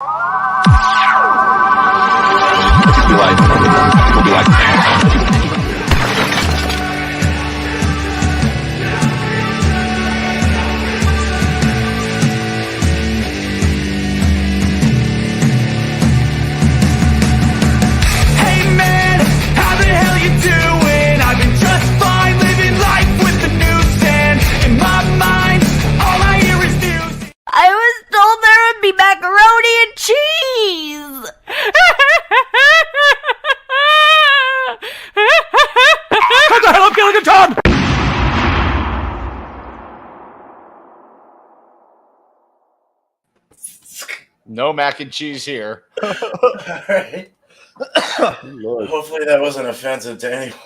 We'll be like I was told there would be macaroni and cheese! What the hell up, Gilligan John? No mac and cheese here. All right. Hopefully that wasn't offensive to anyone.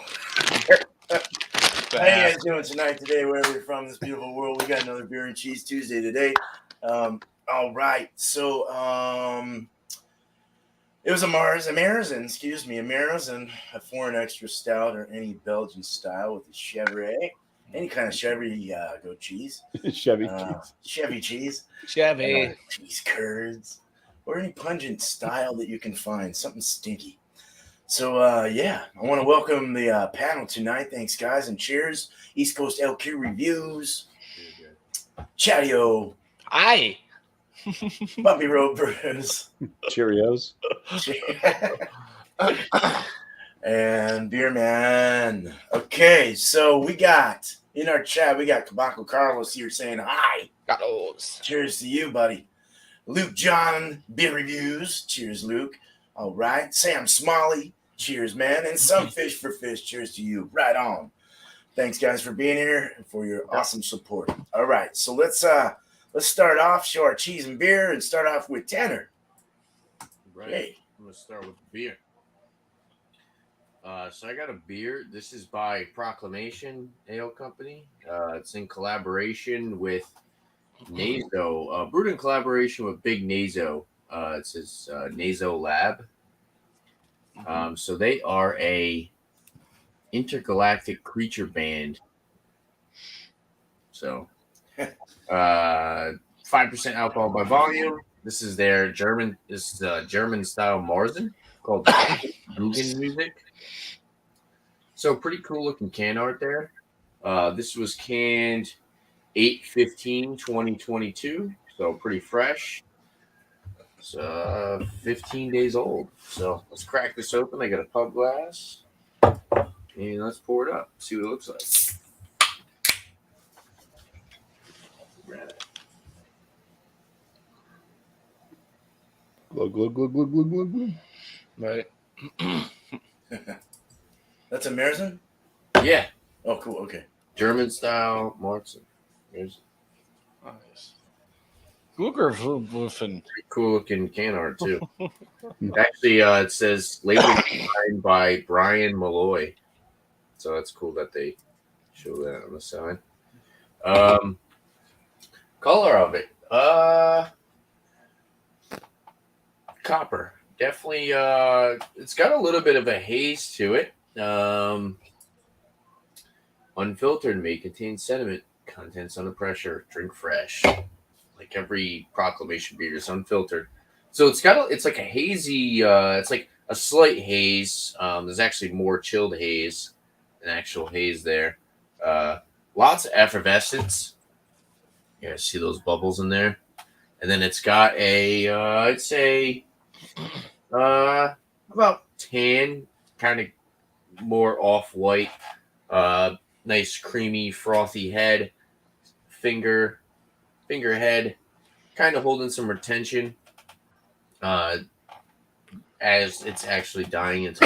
How you guys doing tonight, today, wherever you're from, this beautiful world? We got another Beer and Cheese Tuesday today. All right. So, it was a MARZEN, a foreign extra stout or any Belgian style with a CHEVRE. Any kind of CHEVRE goat cheese. Chevy cheese. Chevy. Cheese curds. Or any pungent style that you can find. Something stinky. So, yeah, I want to welcome the panel tonight. Thanks, guys, and cheers. East Coast LQ Reviews. Chatio. Aye. Bumpy Road Brews. Cheerios. And Beer Man. Okay, so we got, in our chat, we got Cabaco Carlos here saying hi. Carlos. Cheers to you, buddy. Luke John, Beer Reviews. Cheers, Luke. All right. Sam Smalley. Cheers, man. And Some Fish for Fish. Cheers to you. Right on. Thanks, guys, for being here and for your awesome support. All right. So let's start off, show our cheese and beer, and start off with Tanner. Right. Hey. I'm going to start with beer. So I got a beer. This is by Proclamation Ale Company. It's in collaboration with Nazo. Brewed in collaboration with Big Nazo. It says Nazo Lab. So they are a intergalactic creature band. So 5% alcohol by volume. This is their German. This is German style Marzen called Bugen Music. So pretty cool looking can art there. This was canned 8/15/2022. So pretty fresh. It's 15 days old. So let's crack this open. I got a pub glass. And let's pour it up. See what it looks like. Grab it. Glug, glug, glug, glug, glug, glug, glug. Right. That's a MARZEN? Yeah. Oh, cool. Okay. German style Marzen. There's Nice. Glugerwürfen. pretty cool looking can art too. Actually, it says labeled designed by Brian Malloy. So that's cool that they show that on the side. Color of it. Copper. Definitely it's got a little bit of a haze to it. Unfiltered may contain sediment. Contents under pressure. Drink fresh. Like every Proclamation beer is unfiltered. So it's like a hazy, it's like a slight haze. There's actually more chilled haze than actual haze there. Lots of effervescence. Yeah, see those bubbles in there? And then it's got a, I'd say, about tan, kind of more off-white, nice creamy, frothy head, finger head, kind of holding some retention as it's actually dying into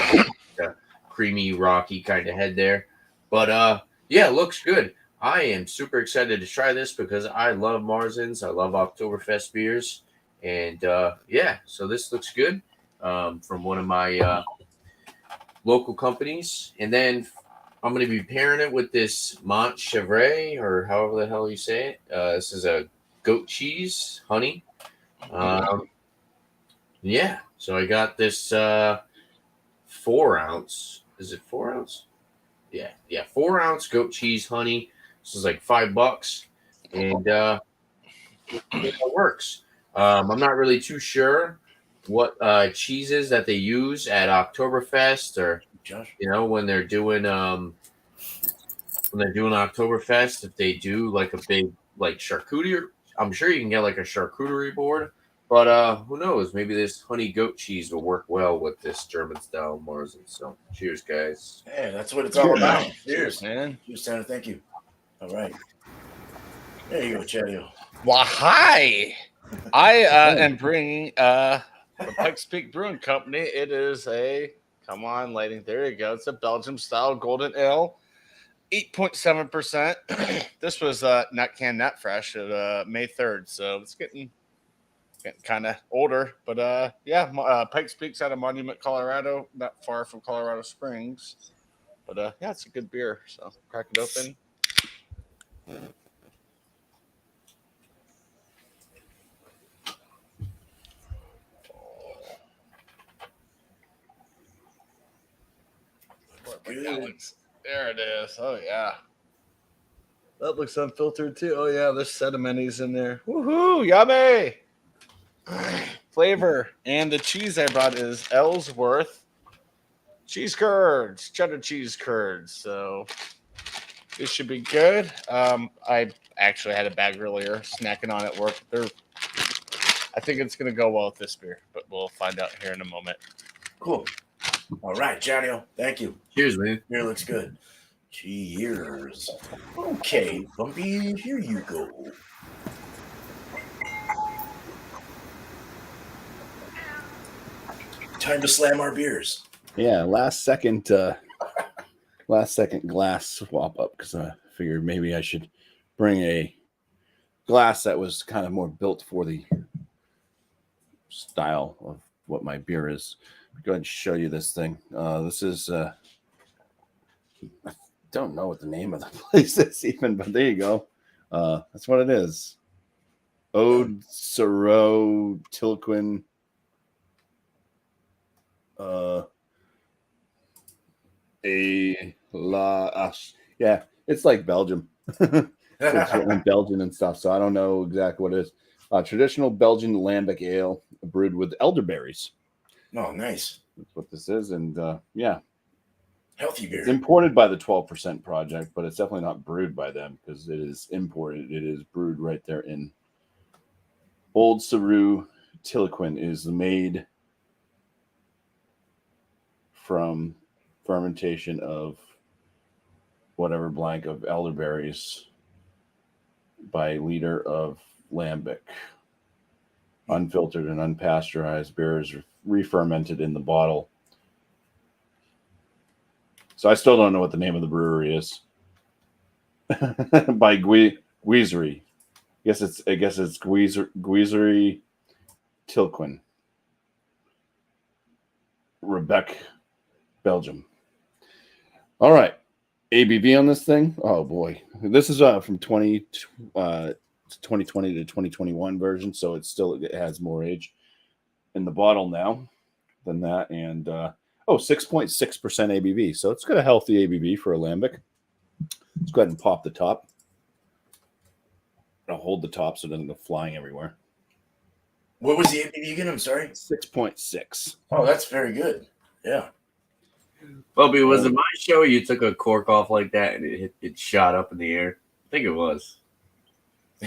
a creamy, rocky kind of head there. But yeah, it looks good. I am super excited to try this because I love Marzens. I love Oktoberfest beers. And yeah, so this looks good from one of my local companies. And then I'm going to be pairing it with this Mont Chevre, or however the hell you say it. This is a goat cheese honey. Yeah, so I got this 4 ounce. Is it 4 ounce? Yeah, 4 ounce goat cheese honey. This is like $5, and it works. I'm not really too sure what cheeses that they use at Oktoberfest, or Josh. when they're doing Oktoberfest, if they do like a big like charcuterie. I'm sure you can get like a charcuterie board, but who knows? Maybe this honey goat cheese will work well with this German style Marzen. So cheers, guys. Yeah, that's what it's all about. Cheers. man. Cheers, Tanner. Thank you. All right. There you go, Chatio. Well, hi. I am bringing the Pikes Peak Brewing Company. It is come on, lighting. There you go. It's a Belgium style golden ale, 8.7%. This was not canned, not fresh, at May 3rd, so it's getting kind of older. But Pikes Peak's out of Monument, Colorado, not far from Colorado Springs. But it's a good beer. So crack it open. There it is. Oh yeah. That looks unfiltered too. Oh yeah, there's sediments in there. Woohoo! Yummy! Flavor. And the cheese I brought is Ellsworth cheese curds, cheddar cheese curds. So this should be good. I actually had a bag earlier, snacking on at work. I think it's gonna go well with this beer, but we'll find out here in a moment. Cool. All right, Chatio. Thank you. Cheers, man. Beer looks good. Cheers. Okay, Bumpy, here you go. Time to slam our beers. Yeah, last second glass swap up because I figured maybe I should bring a glass that was kind of more built for the style of what my beer is. Go ahead and show you this thing. This is I don't know what the name of the place is even, but there you go. That's what it is. Ode Siro Tilquin. Yeah, it's like Belgium. It's written in Belgian and stuff, so I don't know exactly what it is. Traditional Belgian lambic ale brewed with elderberries. Oh, nice. That's what this is, and yeah, healthy beer. It's imported by the 12% Project, but it's definitely not brewed by them because it is imported. It is brewed right there in Old Saru. Tilquin is made from fermentation of whatever blank of elderberries by liter of lambic. Unfiltered and unpasteurized beers are re-fermented in the bottle. So I still don't know what the name of the brewery is. By Guisery. I guess it's Guisery Tilquin. Rebec, Belgium. All right. ABV on this thing. Oh boy. This is from 2020 to 2021 version, so it has more age in the bottle now than that. And 6.6% ABV. So it's got a healthy ABV for a lambic. Let's go ahead and pop the top. I'll hold the top so it doesn't go flying everywhere. What was the ABV again? I'm sorry. 6.6. Oh, that's very good. Yeah. Bumpy, was it my show you took a cork off like that and it shot up in the air? I think it was.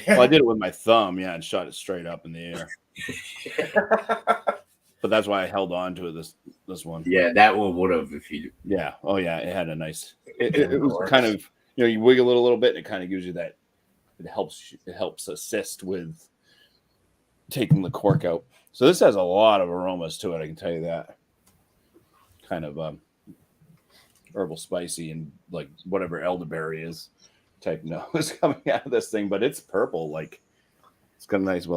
Well, I did it with my thumb, yeah, and shot it straight up in the air. But that's why I held on to it this one. Yeah, that one would have if you. Yeah. Oh, yeah. It had a nice. It was kind of, you wiggle it a little bit, and it kind of gives you that. It helps assist with taking the cork out. So this has a lot of aromas to it. I can tell you that. Kind of herbal, spicy, and like whatever elderberry is type nose coming out of this thing. But it's purple. Like it's got a nice,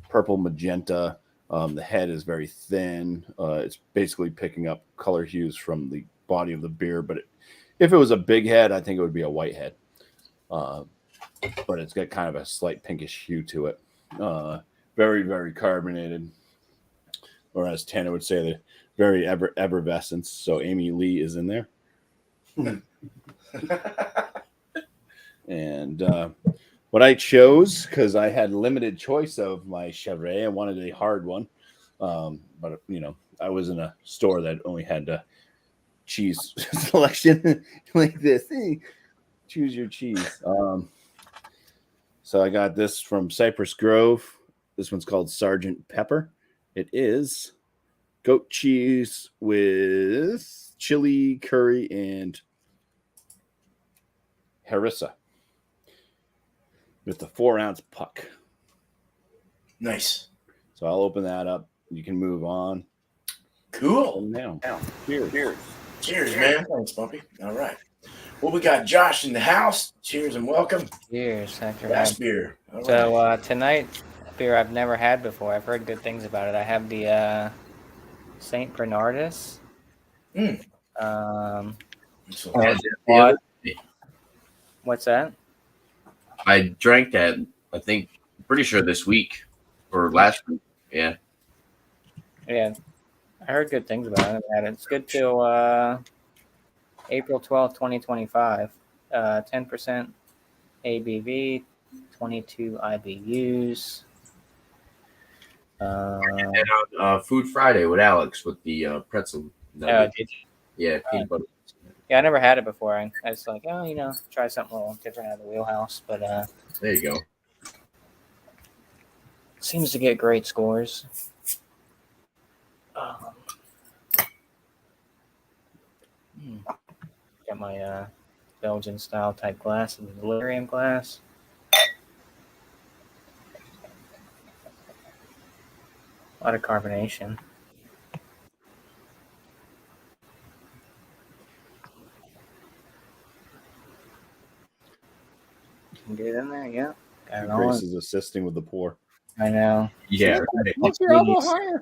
purple magenta. The head is very thin. It's basically picking up color hues from the body of the beer. But if it was a big head, I think it would be a white head. But it's got kind of a slight pinkish hue to it. Very, very carbonated. Or as Tanner would say, the very effervescence. So Amy Lee is in there. And what I chose, because I had limited choice of my CHEVRE, I wanted a hard one. But I was in a store that only had a cheese selection like this. Hey, choose your cheese. So I got this from Cypress Grove. This one's called Sergeant Pepper. It is goat cheese with chili, curry, and harissa with the 4-ounce puck. Nice. So I'll open that up. You can move on. Cool. Now, cheers. Cheers, man. Thanks, Bumpy. All right. Well, we got Josh in the house. Cheers and welcome. Cheers. Thanks for Last having beer. All right. So tonight, beer I've never had before. I've heard good things about it. I have the Saint Bernardus. So, What's that? I drank that, I think, pretty sure this week or last week. Yeah. Yeah, I heard good things about it. It's good till April 12th, 2025. 10% ABV, 22 IBUs. And on Food Friday with Alex with the pretzel. Did you? Yeah, peanut butter. Yeah, I never had it before. I was like, try something a little different out of the wheelhouse. But There you go. seems to get great scores. Got my Belgian style type glass, the delirium glass. A lot of carbonation. Get in there, yeah. Got it Grace on. is assisting with the pour. I know. Yeah. What's your elbow higher?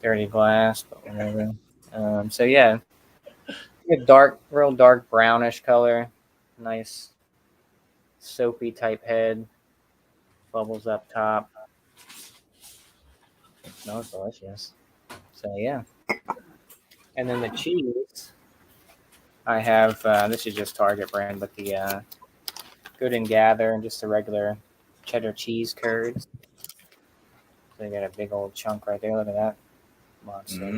Dirty glass, but whatever. So yeah, real dark brownish color. Nice soapy type head. Bubbles up top. It smells delicious. So yeah. And then the cheese, I have this is just Target brand, but the Good and Gather and just the regular cheddar cheese curds. So you got a big old chunk right there. Look at that monster. I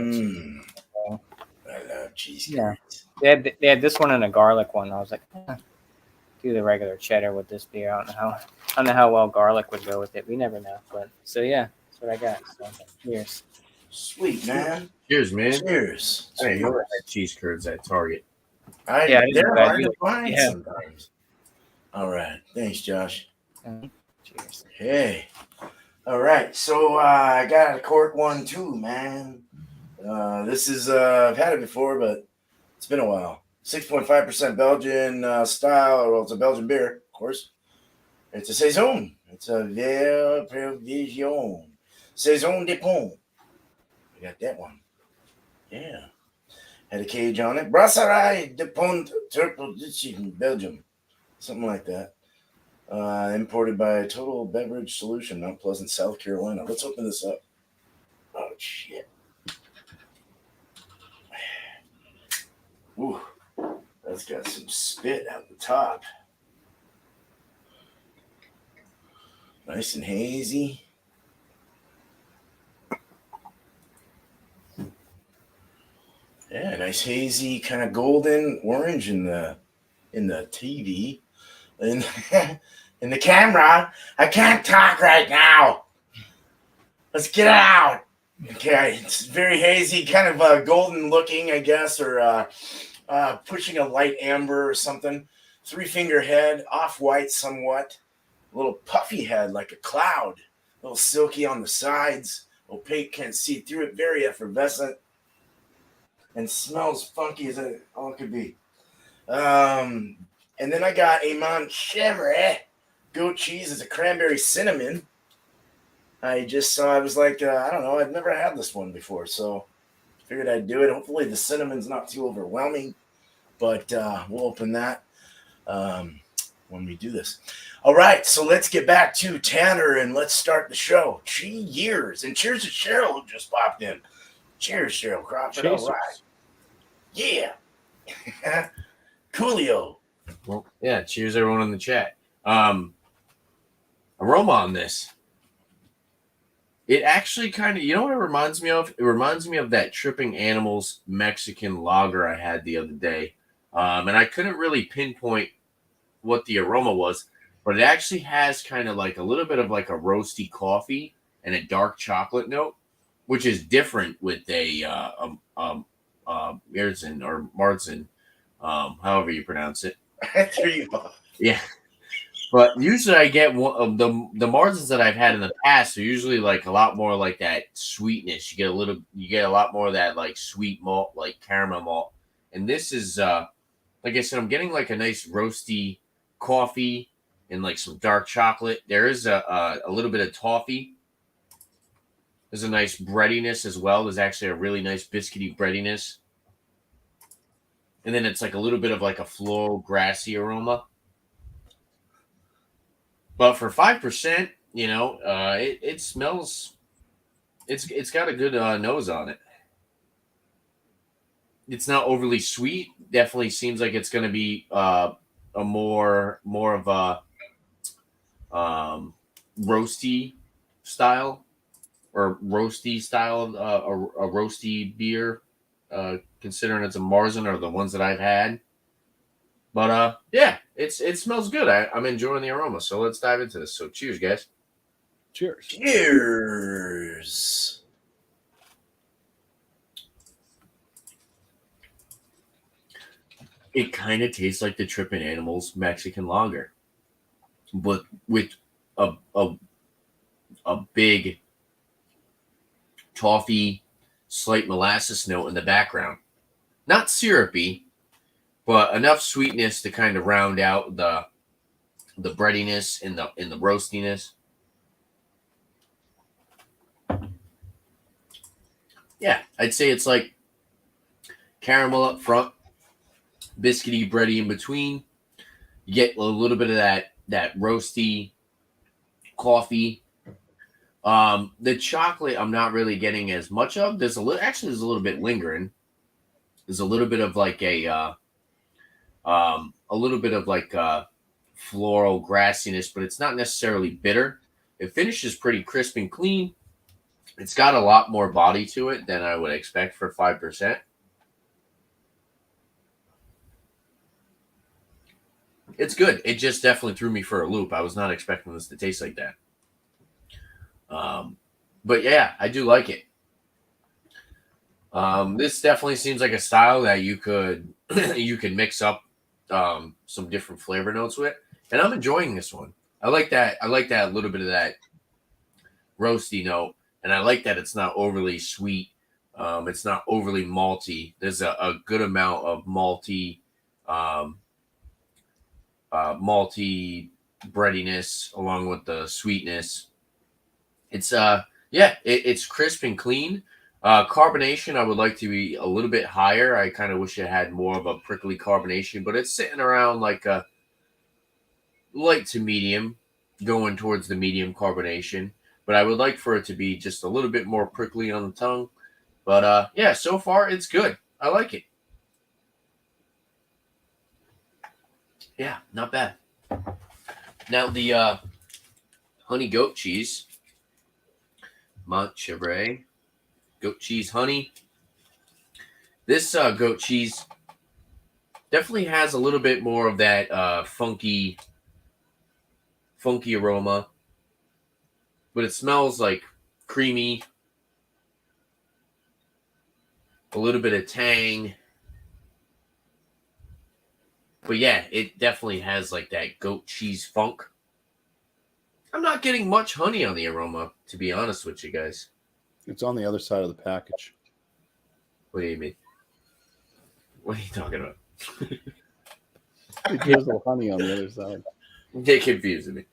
love cheese. Yeah. They had this one and a garlic one. I was like, do the regular cheddar with this beer. I don't know how well garlic would go with it. We never know. But so yeah, that's what I got. So cheers. Sweet, man. Cheers, man. Cheers. Hey, you ever had cheese curds at Target? They're hard to find Yeah. sometimes. All right. Thanks, Josh. Cheers. Hey. All right. So I got a cork one too, man. This is I've had it before, but it's been a while. 6.5% Belgian style. Well, it's a Belgian beer, of course. It's a saison. It's a Vieille Provision. Saison de Pont. I got that one. Yeah. Had a cage on it. Brasserie de Pont in Belgium. Something like that. Imported by Total Beverage Solution, Mount Pleasant, South Carolina. Let's open this up. Oh, shit. Ooh, that's got some spit out the top. Nice and hazy. Yeah, nice hazy, kind of golden orange in the TV. In, in the camera. I can't talk right now. Let's get out. Okay, it's very hazy, kind of golden looking, I guess, or pushing a light amber or something. 3-finger head, off-white somewhat. A little puffy head like a cloud. A little silky on the sides. Opaque, can't see through it. Very effervescent. And smells funky as all it could be. And then I got a CHEVRE goat cheese. It's a cranberry cinnamon. I just saw, I was like, I don't know, I've never had this one before, so figured I'd do it. Hopefully the cinnamon's not too overwhelming, but we'll open that when we do this. All right, so let's get back to Tanner and let's start the show. Cheers, and cheers to Cheryl who just popped in. Cheers, Cheryl Crawford. All right. Yeah. Coolio. Well, yeah. Cheers, everyone in the chat. aroma on this. It actually kind of, you know what it reminds me of? It reminds me of that Tripping Animals Mexican lager I had the other day. And I couldn't really pinpoint what the aroma was, but it actually has kind of like a little bit of like a roasty coffee and a dark chocolate note, which is different with a MARZEN, however you pronounce it. There you go. Yeah. But usually I get one of the MARZENs that I've had in the past are usually like a lot more like that sweetness. You get a lot more of that like sweet malt, like caramel malt. And this is like I said, I'm getting like a nice roasty coffee and like some dark chocolate. There is a little bit of toffee. There's a nice breadiness as well. There's actually a really nice biscuity breadiness. And then it's like a little bit of like a floral grassy aroma. But for 5%, you know, it smells. It's got a good nose on it. It's not overly sweet. Definitely seems like it's going to be a more of a roasty style or roasty style, a roasty beer. Considering it's a MARZEN or the ones that I've had. But yeah, it smells good. I'm enjoying the aroma. So let's dive into this. So cheers, guys. Cheers. Cheers. It kind of tastes like the Trippin' Animals Mexican lager, but with a big toffee, slight molasses note in the background. Not syrupy, but enough sweetness to kind of round out the breadiness and the roastiness. Yeah, I'd say it's like caramel up front, biscuity, bready in between. You get a little bit of that roasty coffee. The chocolate I'm not really getting as much of. There's a little bit lingering. There's a little bit of like a little bit of like floral grassiness, but it's not necessarily bitter. It finishes pretty crisp and clean. It's got a lot more body to it than I would expect for 5%. It's good. It just definitely threw me for a loop. I was not expecting this to taste like that. But yeah, I do like it. This definitely seems like a style that you could mix up some different flavor notes with, and I'm enjoying this one. I like that. I like that little bit of that roasty note, and I like that it's not overly sweet. It's not overly malty. There's a good amount of malty breadiness along with the sweetness. It's it's crisp and clean. Carbonation, I would like to be a little bit higher. I kind of wish it had more of a prickly carbonation, but it's sitting around like a light to medium, going towards the medium carbonation. But I would like for it to be just a little bit more prickly on the tongue. But yeah, so far it's good. I like it. Yeah, not bad. Now the honey goat cheese, CHEVRE goat cheese honey. This goat cheese definitely has a little bit more of that funky aroma, but it smells like creamy, a little bit of tang. But yeah, it definitely has like that goat cheese funk. I'm not getting much honey on the aroma, to be honest with you guys. It's on the other side of the package. What do you mean? What are you talking about? There's a little honey on the other side. You're confusing me.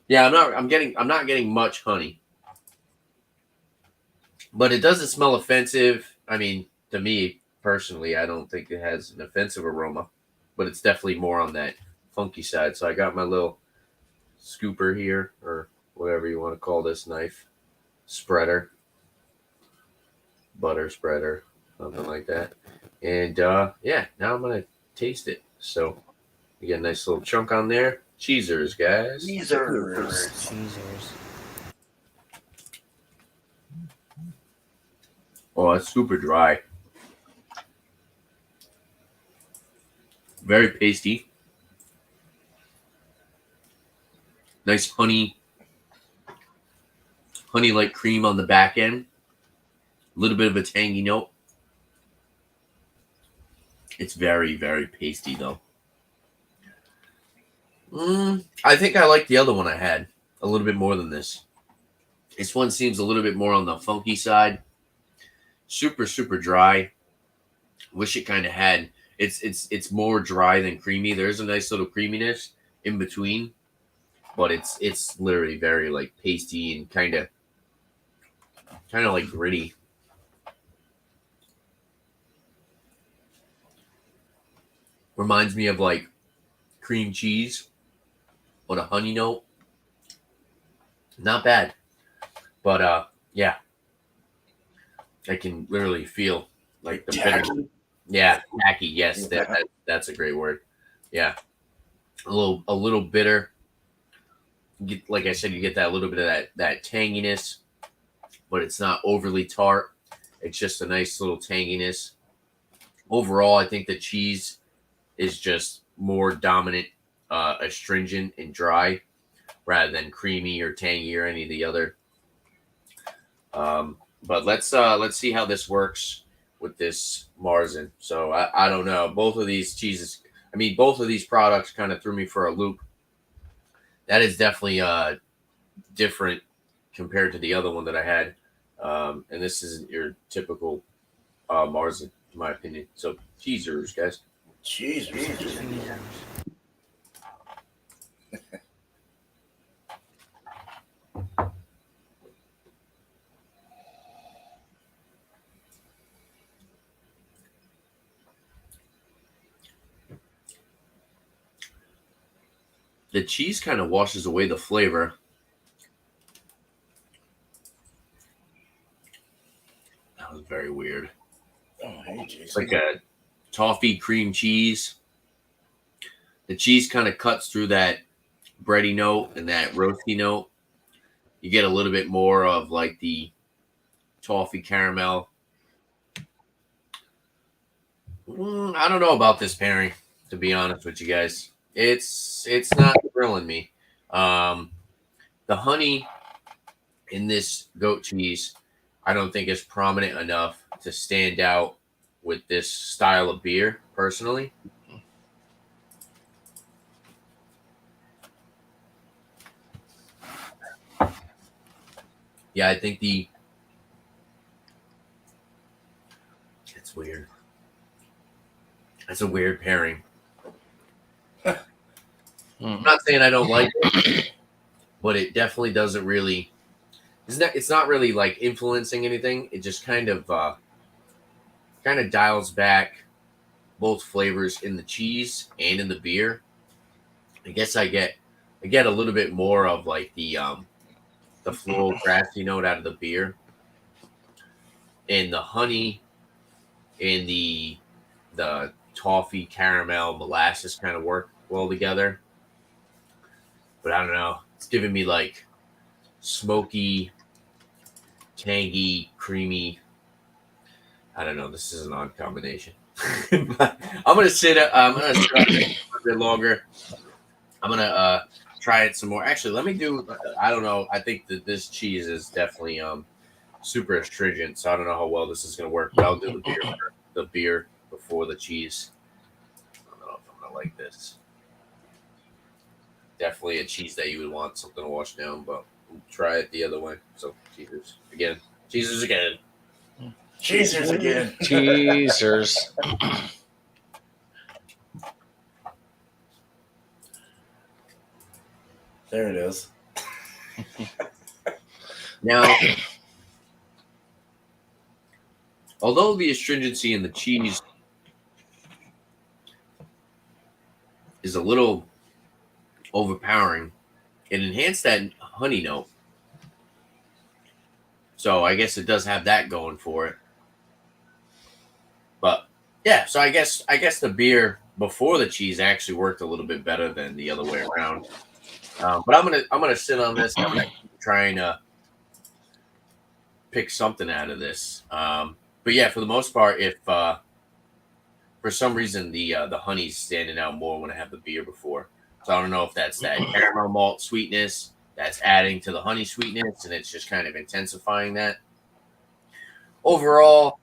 Yeah, I'm not getting much honey. But it doesn't smell offensive. I mean, to me personally, I don't think it has an offensive aroma, but it's definitely more on that funky side. So I got my little scooper here, or whatever you want to call this knife, spreader, butter spreader, something like that. And yeah, now I'm gonna taste it. So you get a nice little chunk on there. Cheesers, guys. Cheesers. Oh, it's super dry. Very pasty. Nice honey-like cream on the back end. A little bit of a tangy note. It's very, very pasty, though. I think I like the other one I had a little bit more than this. This one seems a little bit more on the funky side. Super, super dry. Wish it kind of had. It's more dry than creamy. There's a nice little creaminess in between, but it's literally very like pasty and kind of like gritty. Reminds me of like cream cheese with a honey note. Not bad, but yeah, I can literally feel like the bitter. Yeah, tacky. Yes, that's a great word. Yeah, a little bitter. Like I said, you get that little bit of that tanginess, but it's not overly tart. It's just a nice little tanginess. Overall, I think the cheese is just more dominant, astringent and dry, rather than creamy or tangy or any of the other. But let's see how this works with this Marzen. So I don't know. Both of these cheeses, I mean, both of these products kind of threw me for a loop. That is definitely different compared to the other one that I had. And this isn't your typical Marzen, in my opinion. So cheesers, guys. Cheesers. The cheese kind of washes away the flavor. That was very weird. Oh, hey, Jason. It's like a toffee cream cheese. The cheese kind of cuts through that bready note and that roasty note. You get a little bit more of like the toffee caramel. I don't know about this pairing, to be honest with you guys. It's not thrilling me. The honey in this goat cheese, I don't think is prominent enough to stand out with this style of beer, personally. Yeah, I think it's weird. That's a weird pairing. I'm not saying I don't like it, but it definitely doesn't really. It's not really like influencing anything. It just kind of dials back both flavors in the cheese and in the beer. I guess I get a little bit more of like the floral grassy note out of the beer, and the honey and the toffee caramel molasses kind of work well together. But I don't know. It's giving me like smoky, tangy, creamy. I don't know. This is an odd combination. But I'm gonna sit a bit longer. I'm gonna try it some more. Actually, let me do. I don't know. I think that this cheese is definitely super astringent, so I don't know how well this is gonna work. But I'll do the beer before the cheese. I don't know if I'm gonna like this. Definitely a cheese that you would want something to wash down, but we'll try it the other way. So cheesers again. Cheesers again. There it is. Now, although the astringency in the cheese is a little overpowering, it enhanced that honey note. So I guess it does have that going for it. But yeah, so I guess the beer before the cheese actually worked a little bit better than the other way around. But I'm gonna sit on this. I'm gonna keep trying to pick something out of this. But yeah, for the most part, if for some reason the honey's standing out more when I have the beer before, so I don't know if that's that caramel malt sweetness that's adding to the honey sweetness, and it's just kind of intensifying that. Overall,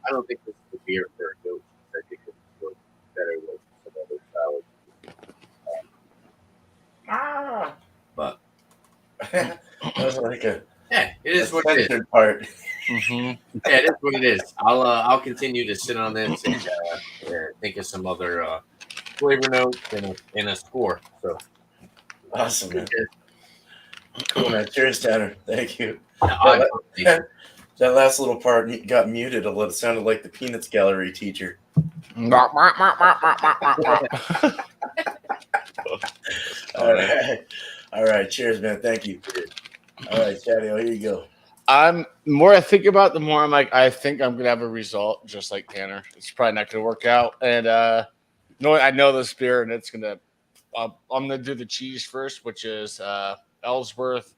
I don't think this is the beer for a goat. I think it's better with some other salad. But That was like a yeah, it is what it is. censored part. Yeah, it is what it is. I'll continue to sit on this and think of some other flavor notes and a score. So Awesome, man. Cool, man. Cheers, Tanner. Thank you. Yeah, That last little part got muted a little. It sounded like the Peanuts Gallery teacher. All right. Cheers, man. Thank you. All right, Chatty, here you go. The more I think about it, the more I'm like, I think I'm gonna have a result just like Tanner. It's probably not gonna work out. And I know this beer, and it's gonna. I'm gonna do the cheese first, which is Ellsworth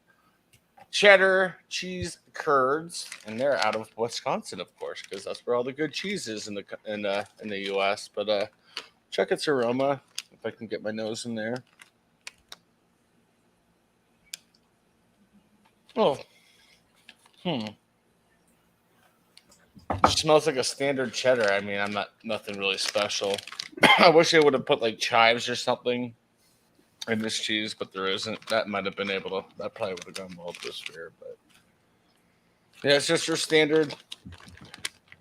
cheddar cheese curds, and they're out of Wisconsin, of course, because that's where all the good cheese is in the U.S. But check its aroma if I can get my nose in there. Oh, it smells like a standard cheddar. I mean, nothing really special. I wish they would have put like chives or something in this cheese, but there isn't. That might have been able to. That probably would have gone well with this beer, but yeah, it's just your standard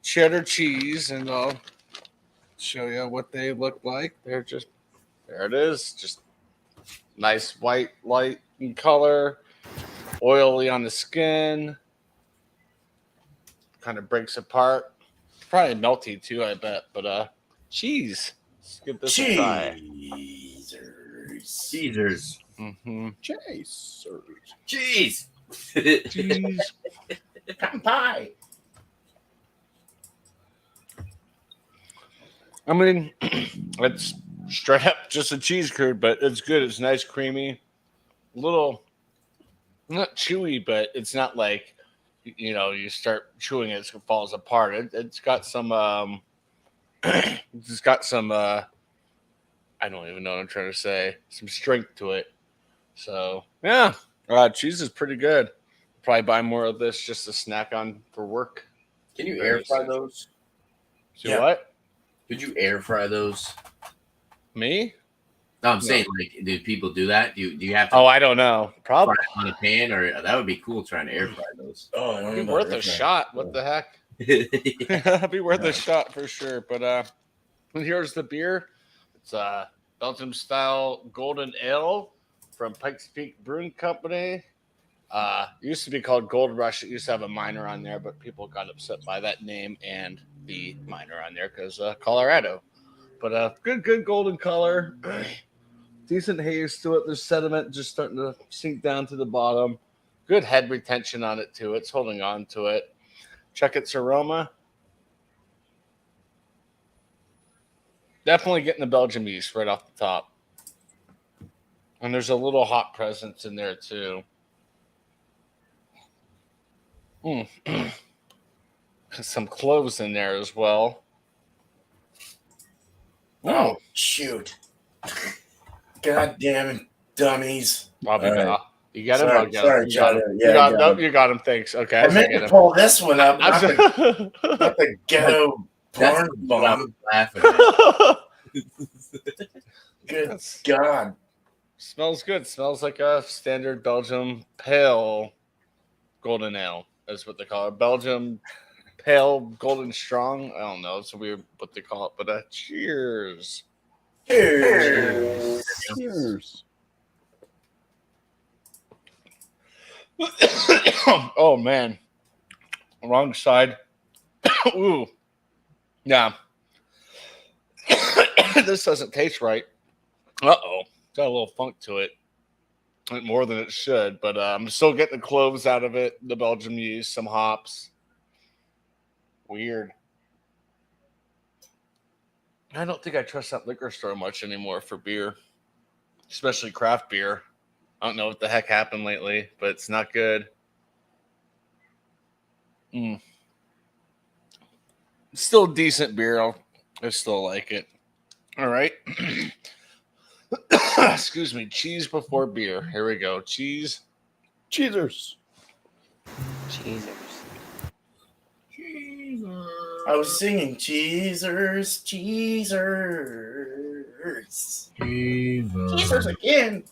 cheddar cheese, and I'll show you what they look like. There it is, just nice white light in color, oily on the skin, kind of breaks apart. Probably melty too, I bet. But cheese. Let's give this a try. Caesars. Mm-hmm. Cheese. Cheese. Come pie. I mean, it's straight up just a cheese curd, but it's good. It's nice, creamy, a little not chewy, but it's not like you start chewing it falls apart. It's got some it's got some I don't even know what I'm trying to say. Some strength to it. So yeah, cheese is pretty good. Probably buy more of this just to snack on for work. Can you air fry those? See what? Could you air fry those? Me? No, I'm saying, like, do people do that? Do you have to? Oh, I don't know. Probably on a pan, or that would be cool trying to air fry those. Oh, I don't be know worth a shot. What the heck? Yeah. Be worth a shot for sure. But here's the beer. It's Belgian style golden ale from Pikes Peak Brewing Company. It used to be called Gold Rush. It used to have a minor on there, but people got upset by that name and the minor on there because Colorado. But good golden color. Decent haze to it. There's sediment just starting to sink down to the bottom. Good head retention on it too. It's holding on to it. Check its aroma. Definitely getting the Belgian yeast right off the top. And there's a little hot presence in there too. Some cloves in there as well. Oh, shoot. God damn it, dummies. Bobby, Right. you got him? Sorry, I'll get sorry, him. You got Charlie. him. Yeah, You got him. Thanks. Okay. I meant to pull this one up, not the ghetto That's porn what I bomb. was laughing at. Good God. Smells good. Smells like a standard Belgium pale golden ale. That's what they call it. Belgium pale golden strong. I don't know. It's weird what they call it. But cheers. Cheers. Cheers. Oh man. Wrong side. Ooh. Yeah. This doesn't taste right. Uh-oh. Got a little funk to it. More than it should, but I'm still getting the cloves out of it, the Belgium yeast, some hops. Weird. I don't think I trust that liquor store much anymore for beer, especially craft beer. I don't know what the heck happened lately, but it's not good. Still decent beer. I still like it. All right. Excuse me. Cheese before beer. Here we go. Cheese. Cheezers. Cheezers. I was singing cheesers, cheesers again.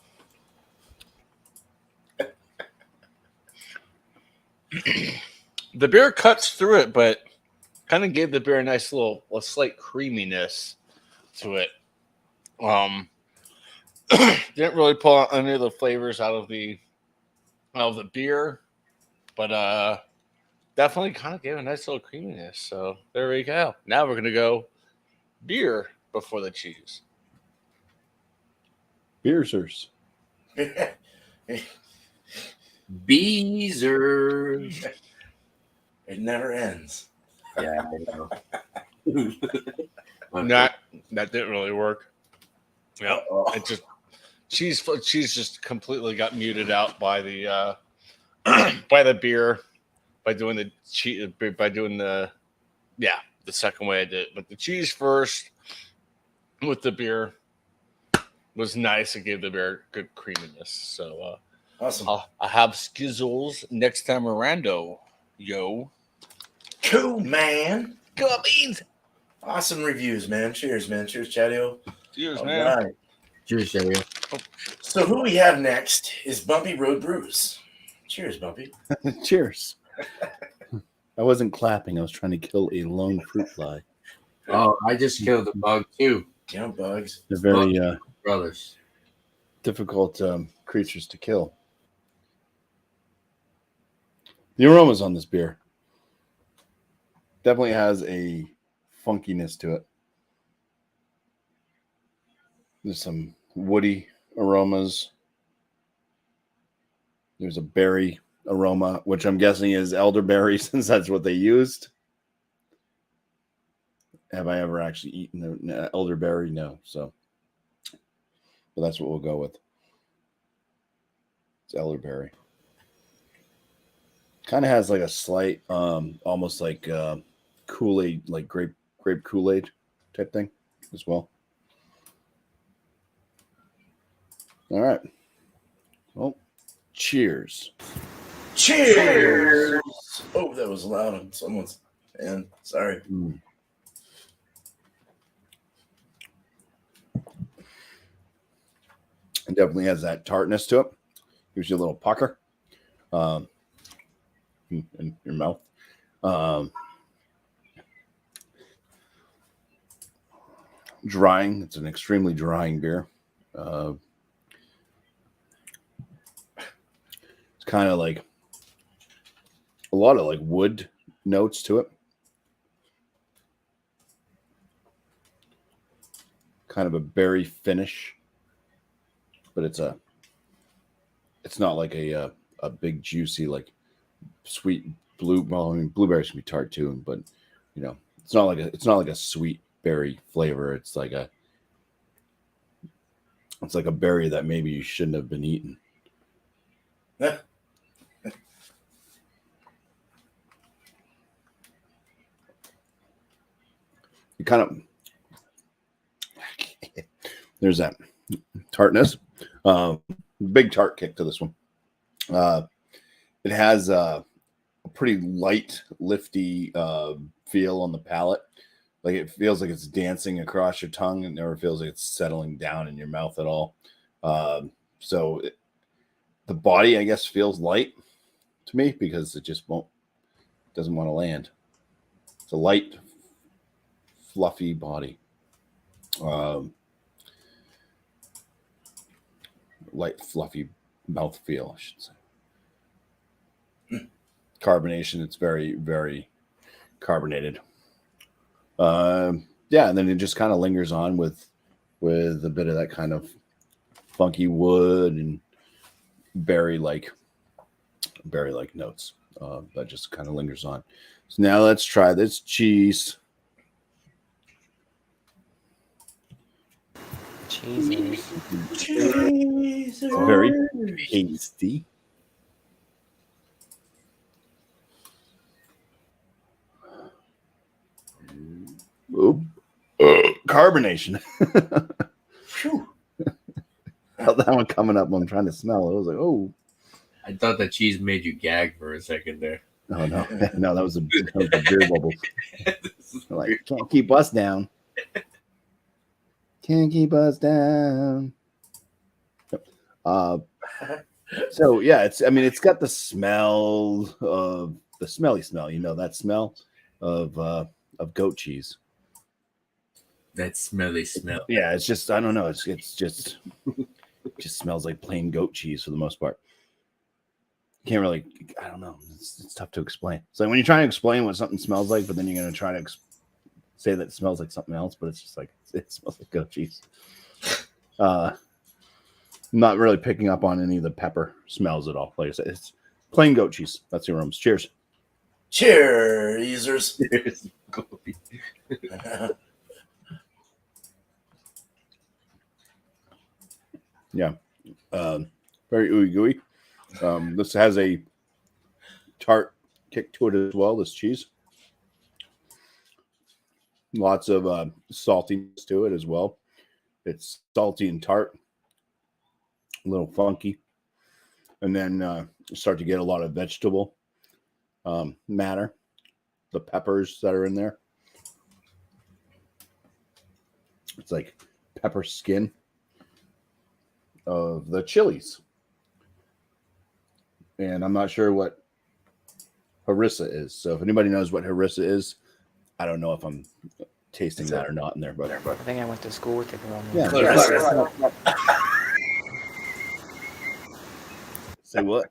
The beer cuts through it, but kind of gave the beer a slight creaminess to it. Didn't really pull out any of the flavors out of the beer, but definitely kind of gave a nice little creaminess. So there we go. Now we're gonna go beer before the cheese. Beersers. Beezers. It never ends. Yeah, I know. That didn't really work. Yeah, Oh. it just cheese just completely got muted out by the by the beer by doing the second way I did it. But the cheese first with the beer was nice. It gave the beer good creaminess. So Awesome. I have skizzles next time around. Yo, Cool, man. go beans. Awesome reviews, man. Cheers, man. Cheers, Chadio. Cheers, All man. right. Cheers, Jerry. So who we have next is Bumpy Road Brews. Cheers, Bumpy. Cheers. I wasn't clapping. I was trying to kill a lone fruit fly. Oh, I just killed the bug too. Yeah, bugs. They're very Brothers. difficult creatures to kill. The aromas on this beer definitely has a funkiness to it. There's some woody aromas. There's a berry aroma, which I'm guessing is elderberry since that's what they used. Have I ever actually eaten the elderberry? No. So, but that's what we'll go with. It's elderberry. Kind of has like a slight, almost like Kool-Aid, like grape Kool-Aid type thing as well. All right. Well, cheers. Cheers. Oh, that was loud on someone's end. Sorry. It definitely has that tartness to it. Gives you a little pucker in your mouth. Drying. It's an extremely drying beer. It's kind of like a lot of like wood notes to it. Kind of a berry finish, but it's not like a big juicy like sweet blue. Well, I mean blueberries can be tart too, but you know it's not like a sweet berry flavor. It's like a berry that maybe you shouldn't have been eating. You kind of there's that tartness, big tart kick to this one. It has a pretty light, lifty feel on the palate. Like it feels like it's dancing across your tongue. It never feels like it's settling down in your mouth at all. The body, I guess, feels light to me because it just doesn't want to land. It's a light, fluffy body. Light, fluffy mouthfeel, I should say. Carbonation, it's very, very carbonated. And then it just kind of lingers on with a bit of that kind of funky wood and berry-like notes. That just kind of lingers on. So now let's try this cheese. Cheesers. Cheese. Very tasty. Oop. Carbonation. Phew. Felt that one coming up when I'm trying to smell it. I was like, oh. I thought the cheese made you gag for a second there. Oh, no. No, that was the beer bubbles. Like, can't keep us down. Can't keep us down. So yeah, it's got the smell of the smelly smell, that smell of goat cheese. That smelly smell. Yeah, it's just I don't know, it's just smells like plain goat cheese for the most part. Can't really, I don't know, it's tough to explain. So when you're trying to explain what something smells like, but then you're going to try to say that it smells like something else, but it's just like it smells like goat cheese. Not really picking up on any of the pepper smells at all. Like I said, it's plain goat cheese. That's the aromas. Cheers. Cheers. Yeah. Very ooey gooey. This has a tart kick to it as well, this cheese. Lots of saltiness to it as well. It's salty and tart, a little funky. And then you start to get a lot of vegetable matter, the peppers that are in there. It's like pepper skin of the chilies. And I'm not sure what harissa is. So if anybody knows what harissa is, I don't know if I'm tasting that or not in there. But I think I went to school with it. yeah. Say what?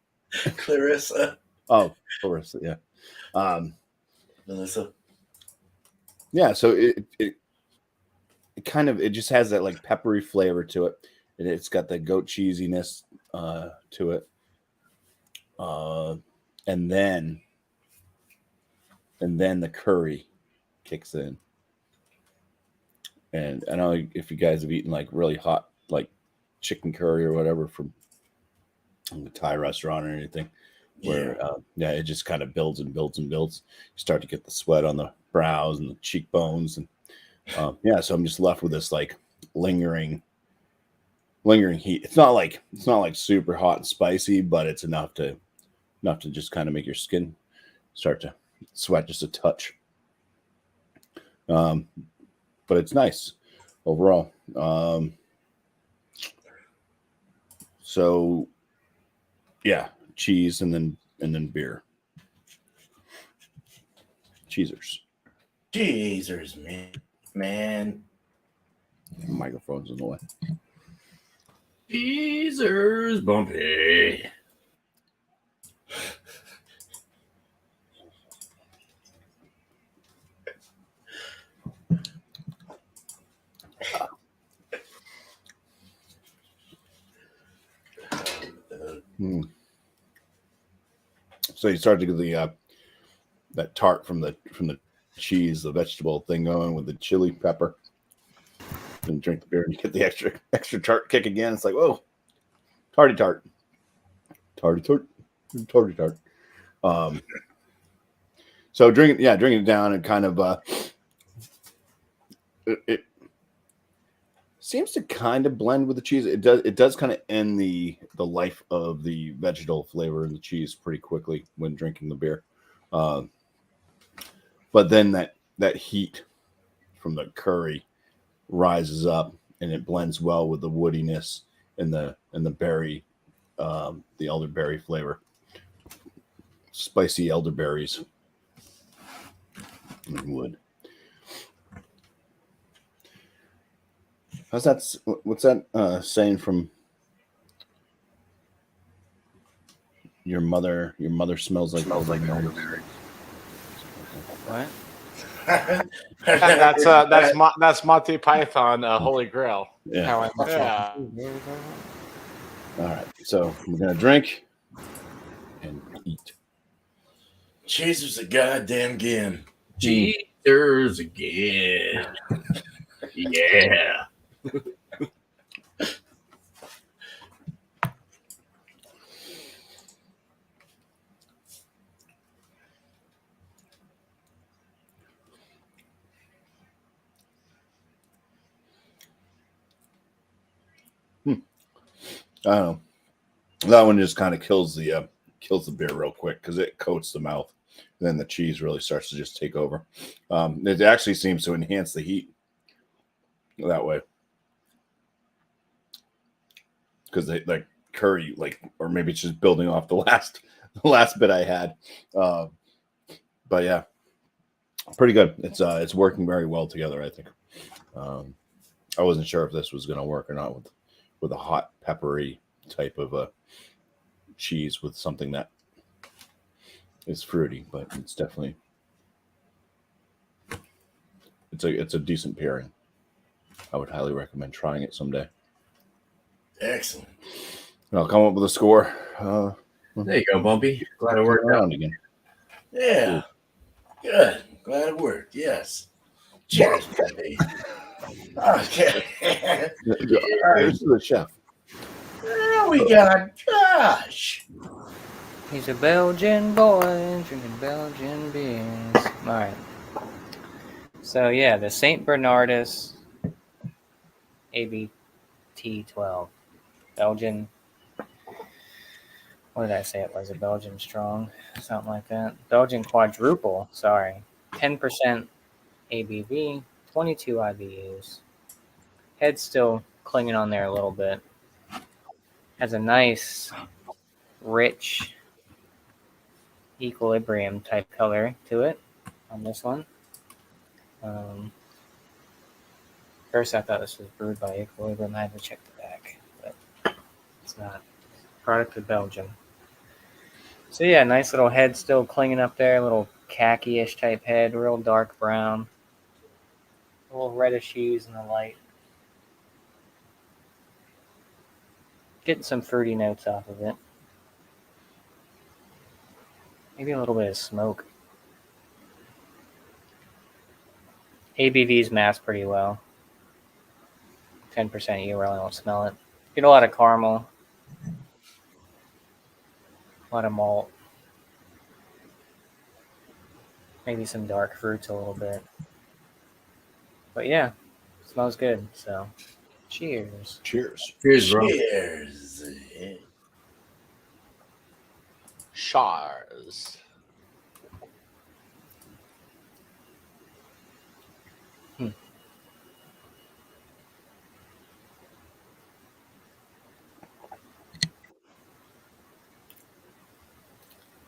Clarissa. Oh, harissa. Yeah. Melissa. Yeah. So it kind of, it just has that like peppery flavor to it. And it's got the goat cheesiness to it. And then the curry kicks in. And I don't know if you guys have eaten like really hot, like chicken curry or whatever from a Thai restaurant or anything, where it just kind of builds and builds and builds. You start to get the sweat on the brows and the cheekbones, and so I'm just left with this like lingering heat. It's not like super hot and spicy, but it's enough to just kind of make your skin start to sweat just a touch. But it's nice overall. So yeah, cheese and then beer. Cheesers, man. Microphone's in the way. Cheesers, Bumpy. So you start to get the that tart from the cheese, the vegetable thing going with the chili pepper. Then drink the beer and you get the extra tart kick again. It's like, whoa, tarty tart. So drinking it down and kind of it seems to kind of blend with the cheese. It does kind of end the life of the vegetable flavor in the cheese pretty quickly when drinking the beer. But then that heat from the curry rises up and it blends well with the woodiness and the berry, the elderberry flavor. Spicy elderberries and wood. What's that saying from your mother? Your mother smells like elderberry. What? That's Monty Python, Holy Grail. Yeah. How I Yeah. All right. So we're gonna drink and eat. Cheesers a goddamn gin. Cheesers again. Yeah. I don't know. That one just kind of kills the beer real quick because it coats the mouth. Then the cheese really starts to just take over. It actually seems to enhance the heat that way because they like curry, like, or maybe it's just building off the last bit I had. But yeah, pretty good. It's working very well together, I think. I wasn't sure if this was going to work or not with a hot peppery type of a cheese with something that is fruity, but it's definitely it's a decent pairing. I would highly recommend trying it someday. Excellent. And I'll come up with a score. There you go, Bumpy. Glad it worked out. Again. Yeah. Good. Glad it worked. Yes. Cheers, baby. Okay. Here's to the chef. Now we got Josh. He's a Belgian boy drinking Belgian beers. All right. So yeah, the Saint Bernardus ABT 12, Belgian. What did I say it was? A Belgian strong, something like that. Belgian quadruple. Sorry, 10% ABV, 22 IBUs. Head's still clinging on there a little bit. Has a nice, rich, equilibrium type color to it on this one. First, I thought this was brewed by Equilibrium. I had to check the back, but it's not. Product of Belgium. So yeah, nice little head still clinging up there. A little khaki-ish type head, real dark brown. A little reddish hues in the light. Getting some fruity notes off of it. Maybe a little bit of smoke. ABV's masked pretty well. 10%, you really don't smell it. Get a lot of caramel. A lot of malt. Maybe some dark fruits a little bit. But yeah, smells good. So, cheers. Cheers. Cheers, bro. Cheers. Shars.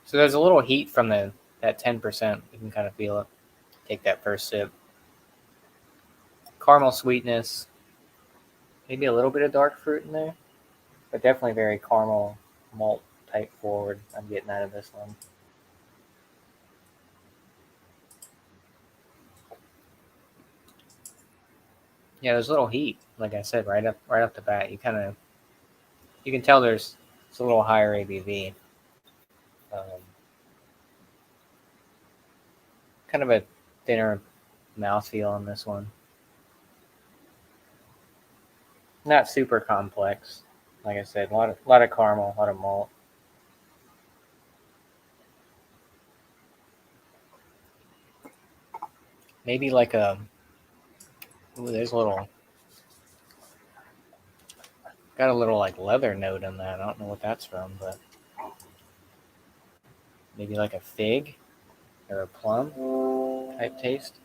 So there's a little heat from that 10%. You can kind of feel it. Take that first sip. Caramel sweetness. Maybe a little bit of dark fruit in there. But definitely very caramel malt type forward I'm getting out of this one. Yeah, there's a little heat, like I said, right up the bat. You can tell it's a little higher ABV. Kind of a thinner mouthfeel on this one. Not super complex. Like I said, a lot of caramel, a lot of malt. Maybe like a. Ooh, there's a little. Got a little like leather note in that. I don't know what that's from, but maybe like a fig or a plum type taste.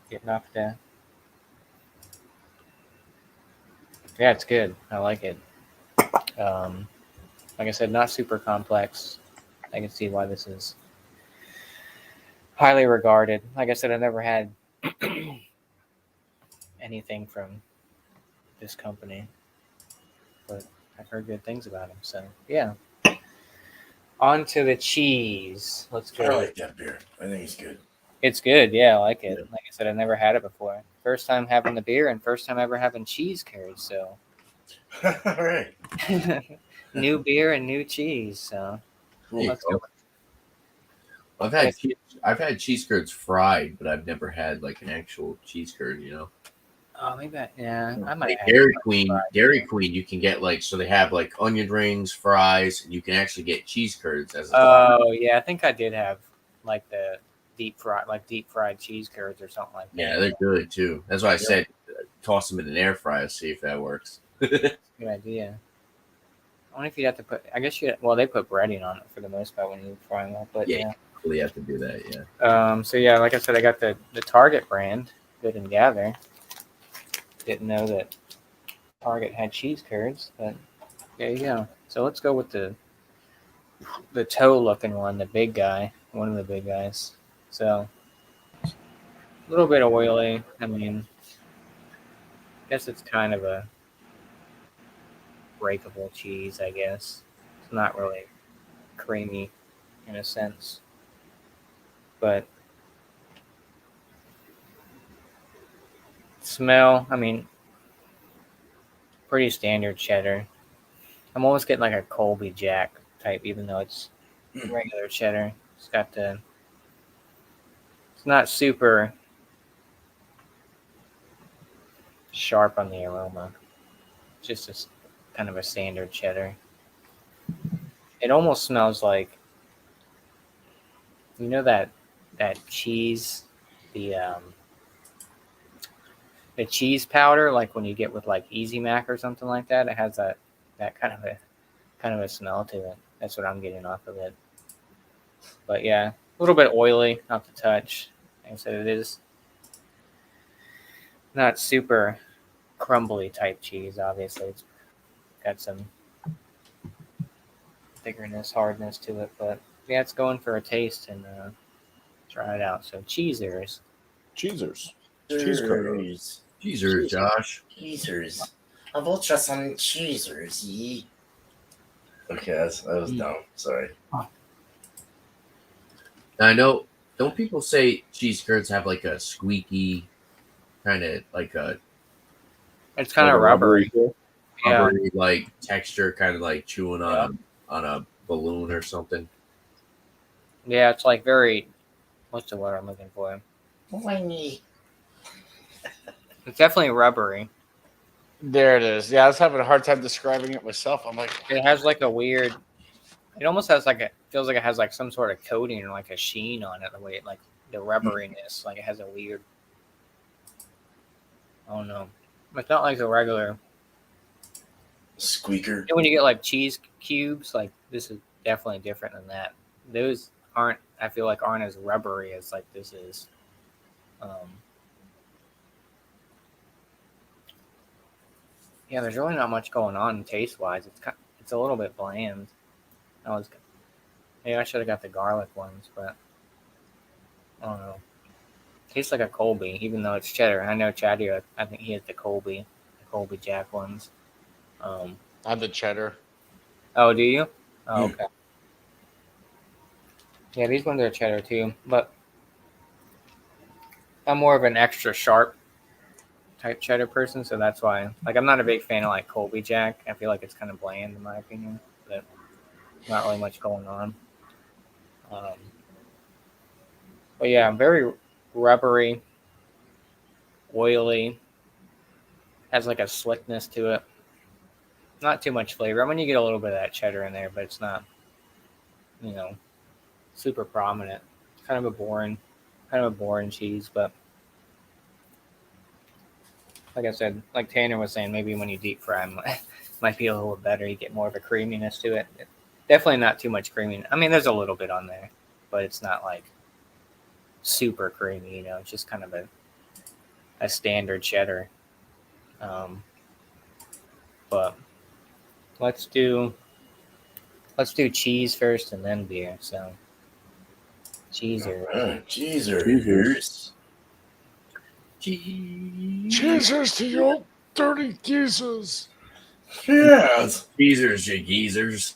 Getting off the. Yeah, it's good. I like it. Like I said, not super complex. I can see why this is highly regarded. Like I said, I've never had anything from this company, but I've heard good things about them. So yeah. On to the cheese. Let's go. I like that beer. I think it's good. It's good. Yeah, I like it. Yeah. Like I said, I've never had it before. First time having the beer and first time ever having cheese curds. So All right. new beer and new cheese. So let's go. I've had cheese curds fried, but I've never had like an actual cheese curd. Oh, maybe I might Like have Dairy Queen, you can get like so they have like onion rings, fries, and you can actually get cheese curds as a Oh yeah, I think I did have like the deep fried cheese curds or something like that. Yeah, they're good too. That's why I said toss them in an air fryer, see if that works. Good idea. wonder if you'd have to put. I guess you. Well, they put breading on it for the most part when you fry them up. But Yeah, yeah. you really have to do that. Yeah. So yeah, like I said, I got the Target brand, Good and Gather. Didn't know that Target had cheese curds, but there you go. So let's go with the toe looking one, the big guy, one of the big guys. So a little bit oily. I mean, I guess it's kind of a breakable cheese, I guess. It's not really creamy in a sense. But smell, I mean, pretty standard cheddar. I'm almost getting like a Colby Jack type, even though it's regular cheddar. It's got the, it's not super sharp on the aroma. Just a kind of a standard cheddar. It almost smells like, you know, that cheese, the cheese powder, like when you get with like Easy Mac or something like that. It has that kind of a smell to it. That's what I'm getting off of it. But yeah, a little bit oily, not to touch. Like I said, it is not super crumbly type cheese. Obviously, it's got some thickness, hardness to it. But yeah, it's going for a taste and try it out. So cheesers. Cheesers. Cheesers. Cheesers, Josh. Cheesers. I will try some cheesers. Ye. Okay, that was dumb. Sorry. Now, I know. Don't people say cheese curds have like a squeaky kind of like a It's kind of rubbery. Yeah. rubbery like texture, kind of like chewing on a balloon or something? Yeah, it's like very. What's the word I'm looking for? Whiny. It's definitely rubbery. There it is. Yeah, I was having a hard time describing it myself. I'm like, It has like a weird. It almost has like feels like it has like some sort of coating or like a sheen on it. The way it, like the rubberiness, like it has a weird. I don't know. It's not like a regular. Squeaker. When you get like cheese cubes, like this is definitely different than that. Those aren't. I feel like aren't as rubbery as like this is. Yeah, there's really not much going on taste wise. It's a little bit bland. Maybe I should have got the garlic ones, but I don't know. Tastes like a Colby, even though it's cheddar. I know Chad here, I think he has the Colby Jack ones. I have the cheddar. Oh, do you? Oh, okay. Yeah, these ones are cheddar too, but I'm more of an extra sharp type cheddar person, so that's why. Like, I'm not a big fan of like Colby Jack. I feel like it's kind of bland in my opinion, but not really much going on. But yeah, very rubbery, oily, has like a slickness to it. Not too much flavor. I mean, you get a little bit of that cheddar in there, but it's not, super prominent. It's kind of a boring cheese, but like I said, like Tanner was saying, maybe when you deep fry them, might be a little better. You get more of a creaminess to it. Definitely not too much creaminess. I mean, there's a little bit on there, but it's not like super creamy. It's just kind of a standard cheddar. But let's do cheese first and then beer. So cheeser. Cheesers. Cheesers to you dirty geezers. Yes. Cheesers, you geezers.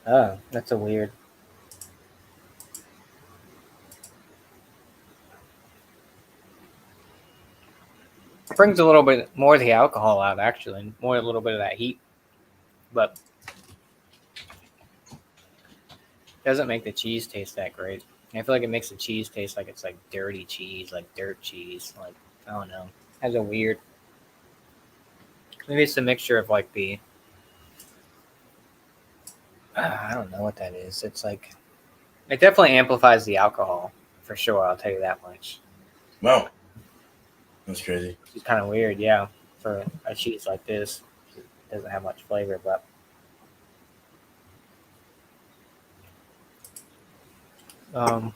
Oh, that's a weird. It brings a little bit more of the alcohol out, actually, a little bit of that heat, but doesn't make the cheese taste that great. I feel like it makes the cheese taste like it's like dirty cheese, like dirt cheese. Like, I don't know, it has a weird. Maybe it's a mixture of like the. I don't know what that is. It's like it definitely amplifies the alcohol for sure. I'll tell you that much. Wow, that's crazy. It's kind of weird, yeah, for a cheese like this. It doesn't have much flavor, but You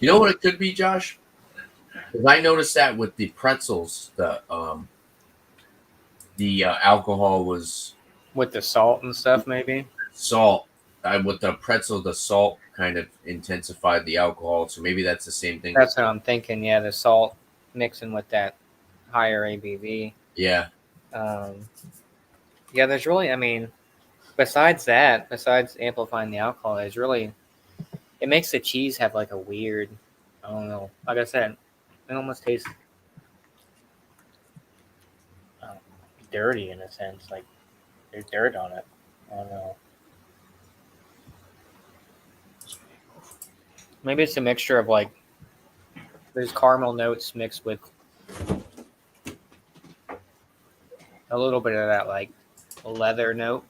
know what it could be, Josh? Because I noticed that with the pretzels, the alcohol was with the salt and stuff, maybe. salt. With the pretzel, the salt kind of intensified the alcohol. So maybe that's the same thing. That's what I'm thinking. Yeah, the salt mixing with that higher ABV. Yeah. Yeah, there's really, I mean, besides amplifying the alcohol, it makes the cheese have like a weird, I don't know, like I said, it almost tastes dirty in a sense, like there's dirt on it. I don't know. Maybe it's a mixture of like, there's caramel notes mixed with a little bit of that like leather note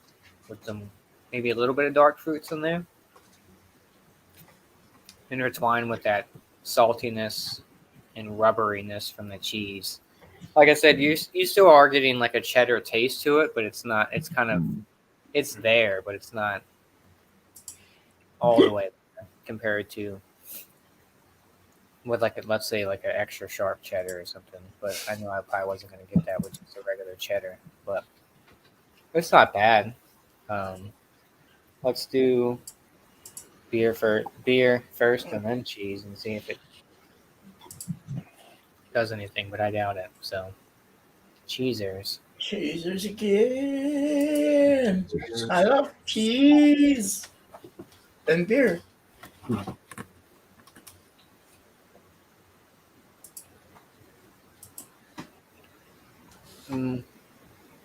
with some, maybe a little bit of dark fruits in there, intertwined with that saltiness and rubberiness from the cheese. Like I said, you still are getting like a cheddar taste to it, but it's not. It's kind of, it's there, but it's not all the way there compared to with like let's say like an extra sharp cheddar or something. But I know I probably wasn't going to get that with just a regular cheddar, but it's not bad. Let's do beer first and then cheese and see if it does anything, but I doubt it. So, cheesers. Cheesers again. I love cheese and beer.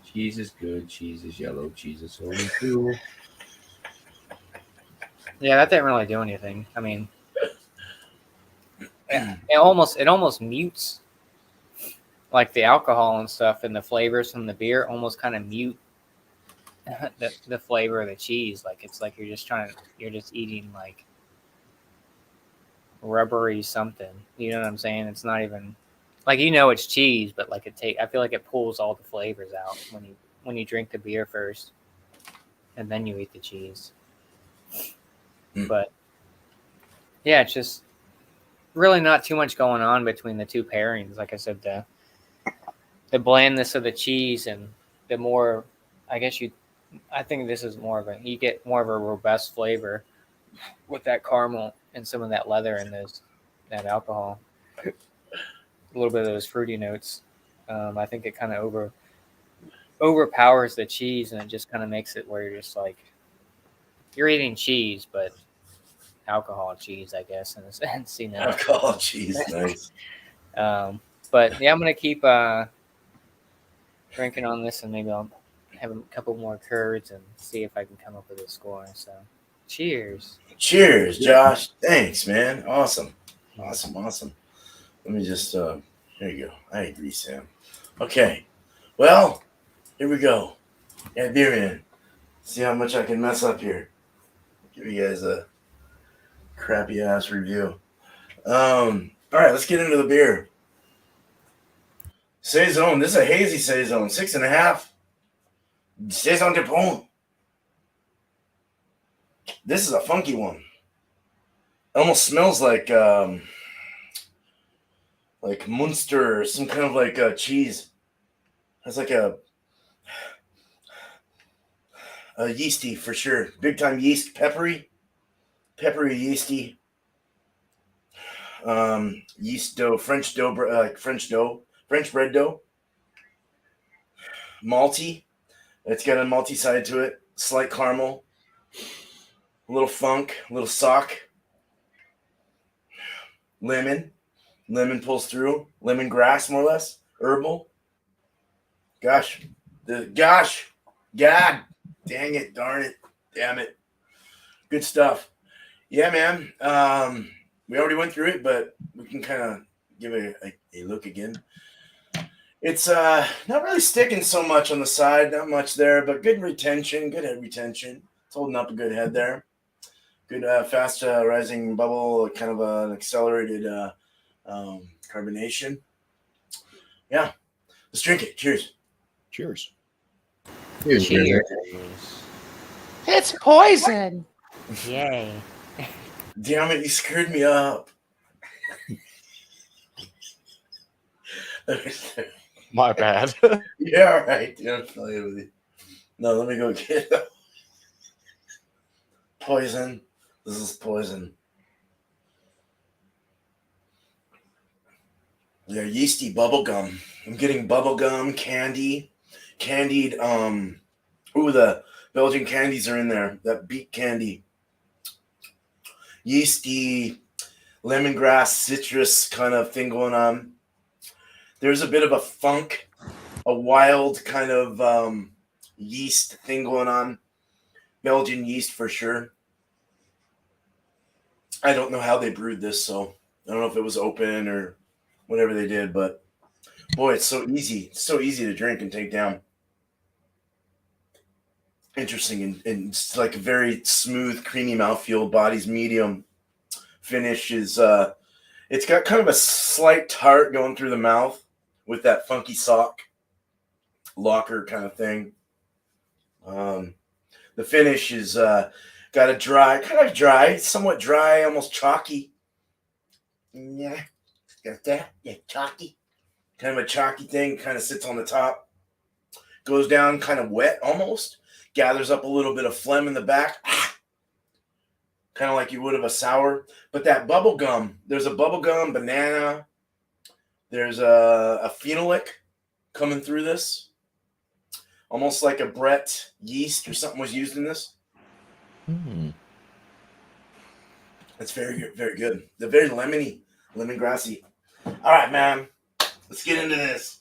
Cheese is good. Cheese is yellow. Cheese is holy too. Yeah, that didn't really do anything. I mean, it almost mutes like the alcohol and stuff, and the flavors from the beer almost kind of mute the flavor of the cheese. Like it's like you're just eating like rubbery something. You know what I'm saying? It's not even like, you know, it's cheese, but like I feel like it pulls all the flavors out when you drink the beer first, and then you eat the cheese. But yeah, it's just really not too much going on between the two pairings. Like I said, the blandness of the cheese and the more, I think this is you get more of a robust flavor with that caramel and some of that leather and that alcohol. A little bit of those fruity notes. I think it kind of overpowers the cheese, and it just kind of makes it where you're just like, you're eating cheese, but alcohol cheese, I guess, in a sense, you know. Alcohol cheese, nice. But yeah, I'm gonna keep drinking on this, and maybe I'll have a couple more curds and see if I can come up with a score. So, cheers. Cheers, Josh. Thanks, man. Awesome. Let me just there you go. I agree, Sam. Okay. Well, here we go. Yeah, beer in. See how much I can mess up here. Give you guys a crappy ass review. All right, let's get into the beer. Saison. This is a hazy Saison, 6.5. Saison de Pont. This is a funky one. It almost smells like Munster, some kind of like cheese. Has like a yeasty for sure. Big time yeast, peppery yeasty. Yeast dough, French bread dough. Malty. It's got a malty side to it. Slight caramel. A little funk, a little sock. Lemon pulls through. Lemongrass, more or less. Herbal. God, dang it, darn it, damn it. Good stuff. Yeah, man. We already went through it, but we can kind of give it a look again. It's not really sticking so much on the side, not much there, but good head retention. It's holding up a good head there. Good, fast rising bubble, kind of an accelerated carbonation. Yeah, let's drink it. Cheers. Cheers. Cheers. It's poison. Yay. Damn it, you screwed me up. My bad. Yeah, all right. Yeah, I'm playing with you. No, let me go get it. Poison. This is poison. Yeah, yeasty bubble gum. I'm getting bubble gum, candy, candied. Ooh, the Belgian candies are in there. That beet candy, yeasty, lemongrass, citrus kind of thing going on. There's a bit of a funk, a wild kind of yeast thing going on. Belgian yeast for sure. I don't know how they brewed this, so I don't know if it was open or whatever they did, but boy, it's so easy. It's so easy to drink and take down. Interesting, and it's like a very smooth, creamy mouthfeel. Body's medium. Finish is it's got kind of a slight tart going through the mouth with that funky sock locker kind of thing. The finish is got a dry, kind of dry, somewhat dry, almost chalky. Yeah, got that. Yeah, chalky. Kind of a chalky thing. Kind of sits on the top. Goes down kind of wet almost. Gathers up a little bit of phlegm in the back. Kind of like you would of a sour. But that bubble gum, there's a bubble gum, banana. There's a phenolic coming through this. Almost like a Brett yeast or something was used in this. It's very good, very good. They're very lemony, lemongrassy. All right, man. Let's get into this.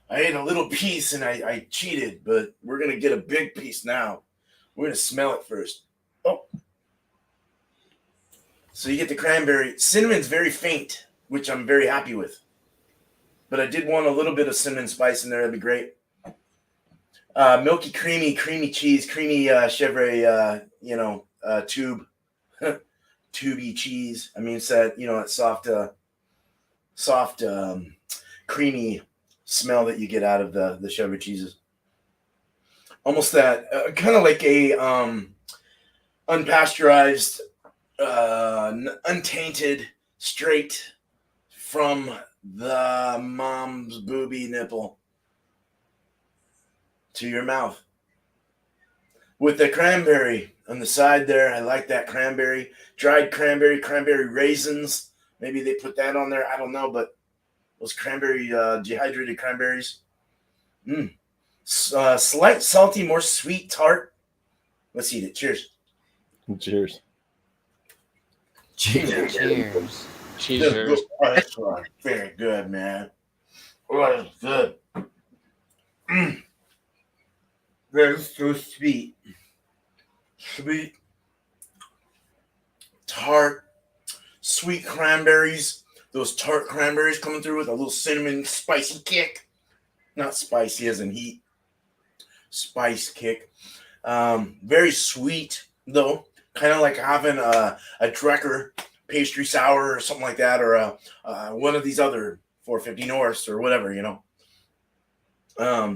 I ate a little piece and I cheated, but we're going to get a big piece now. We're going to smell it first. Oh. So you get the cranberry. Cinnamon's very faint, which I'm very happy with. But I did want a little bit of cinnamon spice in there. That'd be great. Milky, creamy cheese, creamy CHEVRE, tube, tubey cheese. I mean, it's that, that soft, creamy smell that you get out of the CHEVRE cheeses. Almost that kind of like a unpasteurized, untainted, straight from the mom's booby nipple to your mouth. With the cranberry on the side there, I like that cranberry. Dried cranberry raisins. Maybe they put that on there. I don't know, but those cranberry, dehydrated cranberries. Slight salty, more sweet tart. Let's eat it. Cheers. Cheers. Cheers. Cheers. That's very good, man. Oh, that's good. Very so sweet. Sweet. Tart. Sweet cranberries. Those tart cranberries coming through with a little cinnamon spicy kick. Not spicy as in heat. Spice kick. Very sweet, though. Kind of like having a Drecker pastry sour or something like that, or one of these other 450 Norths or whatever,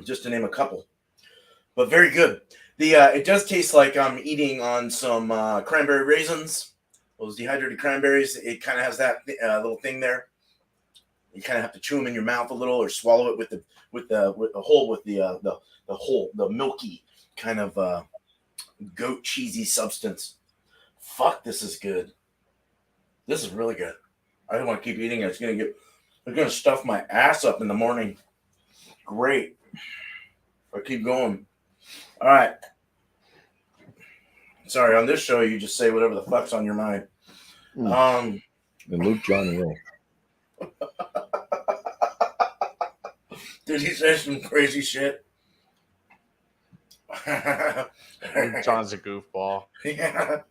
just to name a couple. But very good. It does taste like I'm eating on some cranberry raisins. Those dehydrated cranberries. It kind of has that little thing there. You kind of have to chew them in your mouth a little, or swallow it with the milky kind of goat cheesy substance. Fuck, this is good. This is really good. I don't want to keep eating it. It's gonna stuff my ass up in the morning. Great. I keep going. All right. Sorry, on this show you just say whatever the fuck's on your mind. And Luke, John, and Will. Did he say some crazy shit? John's a goofball. Yeah.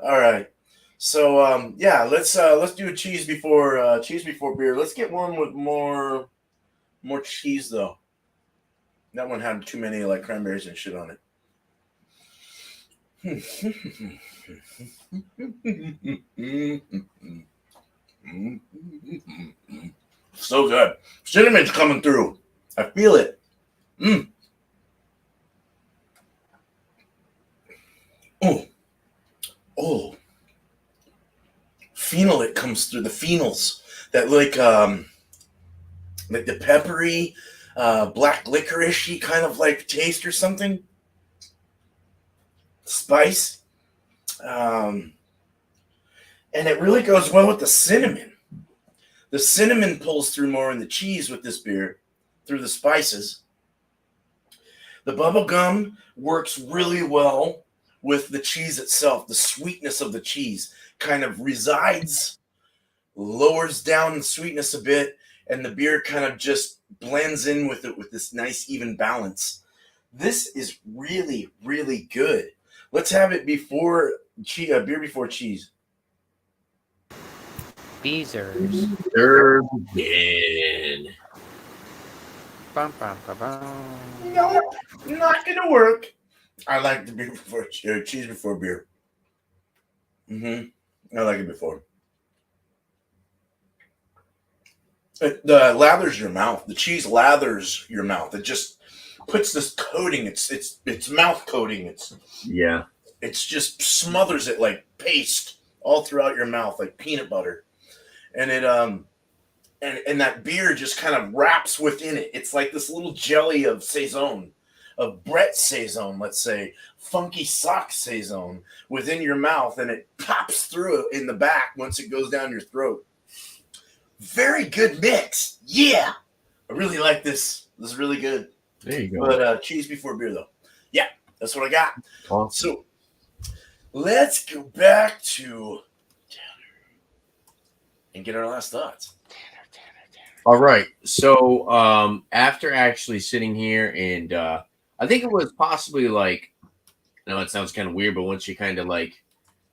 All right. So let's do a cheese before beer. Let's get one with more cheese though. That one had too many like cranberries and shit on it. So good. Cinnamon's coming through. I feel it. Oh. Oh. Phenol, it comes through. The phenols that like the peppery, black licorice-y kind of like taste or something. Spice. And it really goes well with the cinnamon. The cinnamon pulls through more in the cheese with this beer through the spices. The bubble gum works really well with the cheese itself. The sweetness of the cheese kind of resides, lowers down the sweetness a bit, and the beer kind of just blends in with it with this nice even balance. This is really, really good. Let's have it before beer before cheese. Beezers. Begin. Bum, bum, bum, bum. No, not gonna work. I like the beer before cheese before beer. I like it before. It lathers your mouth. The cheese lathers your mouth. It just puts this coating. It's mouth coating. It's just smothers it like paste all throughout your mouth, like peanut butter, and it and that beer just kind of wraps within it. It's like this little jelly of saison, of Brett saison, let's say, funky sock saison within your mouth, and it pops through in the back once it goes down your throat. Very good mix. Yeah. I really like this. This is really good. There you go. But cheese before beer, though. Yeah, that's what I got. Awesome. So let's go back to Tanner and get our last thoughts. All right. So after actually sitting here and I think it was possibly like, I know it sounds kind of weird, but once you kind of like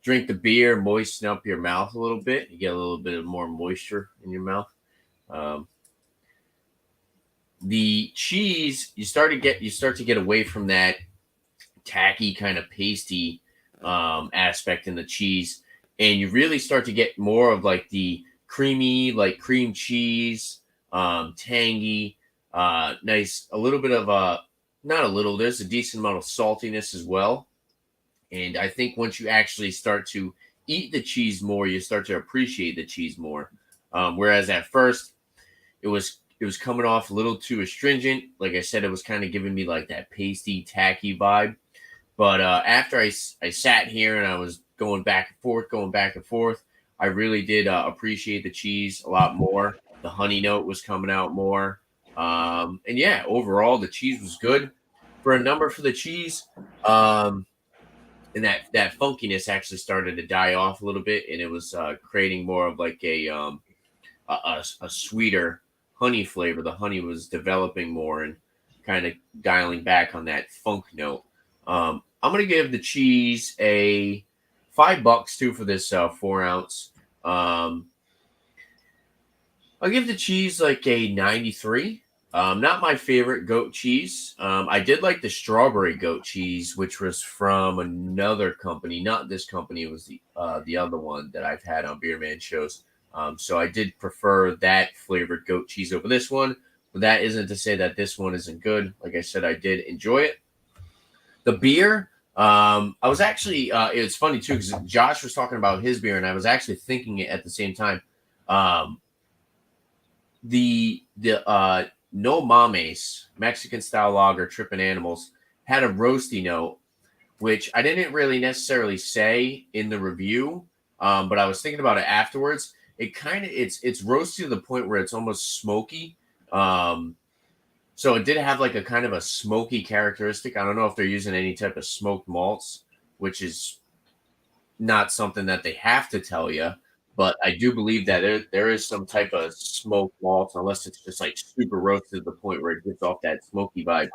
drink the beer, moisten up your mouth a little bit, you get a little bit of more moisture in your mouth. The cheese, you start to get away from that tacky kind of pasty aspect in the cheese, and you really start to get more of like the creamy, like cream cheese, tangy, nice, a little bit of not a little, there's a decent amount of saltiness as well. And I think once you actually start to eat the cheese more, you start to appreciate the cheese more. Whereas at first it was coming off a little too astringent. Like I said, it was kind of giving me like that pasty, tacky vibe. But after I sat here and I was going back and forth, I really did appreciate the cheese a lot more. The honey note was coming out more. And yeah, overall, the cheese was good. For a number for the cheese, and that funkiness actually started to die off a little bit, and it was creating more of like a sweeter honey flavor. The honey was developing more and kind of dialing back on that funk note. I'm gonna give the cheese a $5 too for this 4 ounce. I'll give the cheese like a 93. Not my favorite goat cheese. I did like the strawberry goat cheese, which was from another company, not this company. It was the other one that I've had on Beer Man shows. So I did prefer that flavored goat cheese over this one. But that isn't to say that this one isn't good. Like I said, I did enjoy it. The beer, I was actually, it's funny too, because Josh was talking about his beer, and I was actually thinking it at the same time. The No Mames Mexican style lager Trippin' Animals had a roasty note, which I didn't really necessarily say in the review, but I was thinking about it afterwards. It kind of it's roasty to the point where it's almost smoky. So it did have like a kind of a smoky characteristic. I don't know if they're using any type of smoked malts, which is not something that they have to tell you. But I do believe that there is some type of smoked malts, unless it's just like super roasted to the point where it gets off that smoky vibe.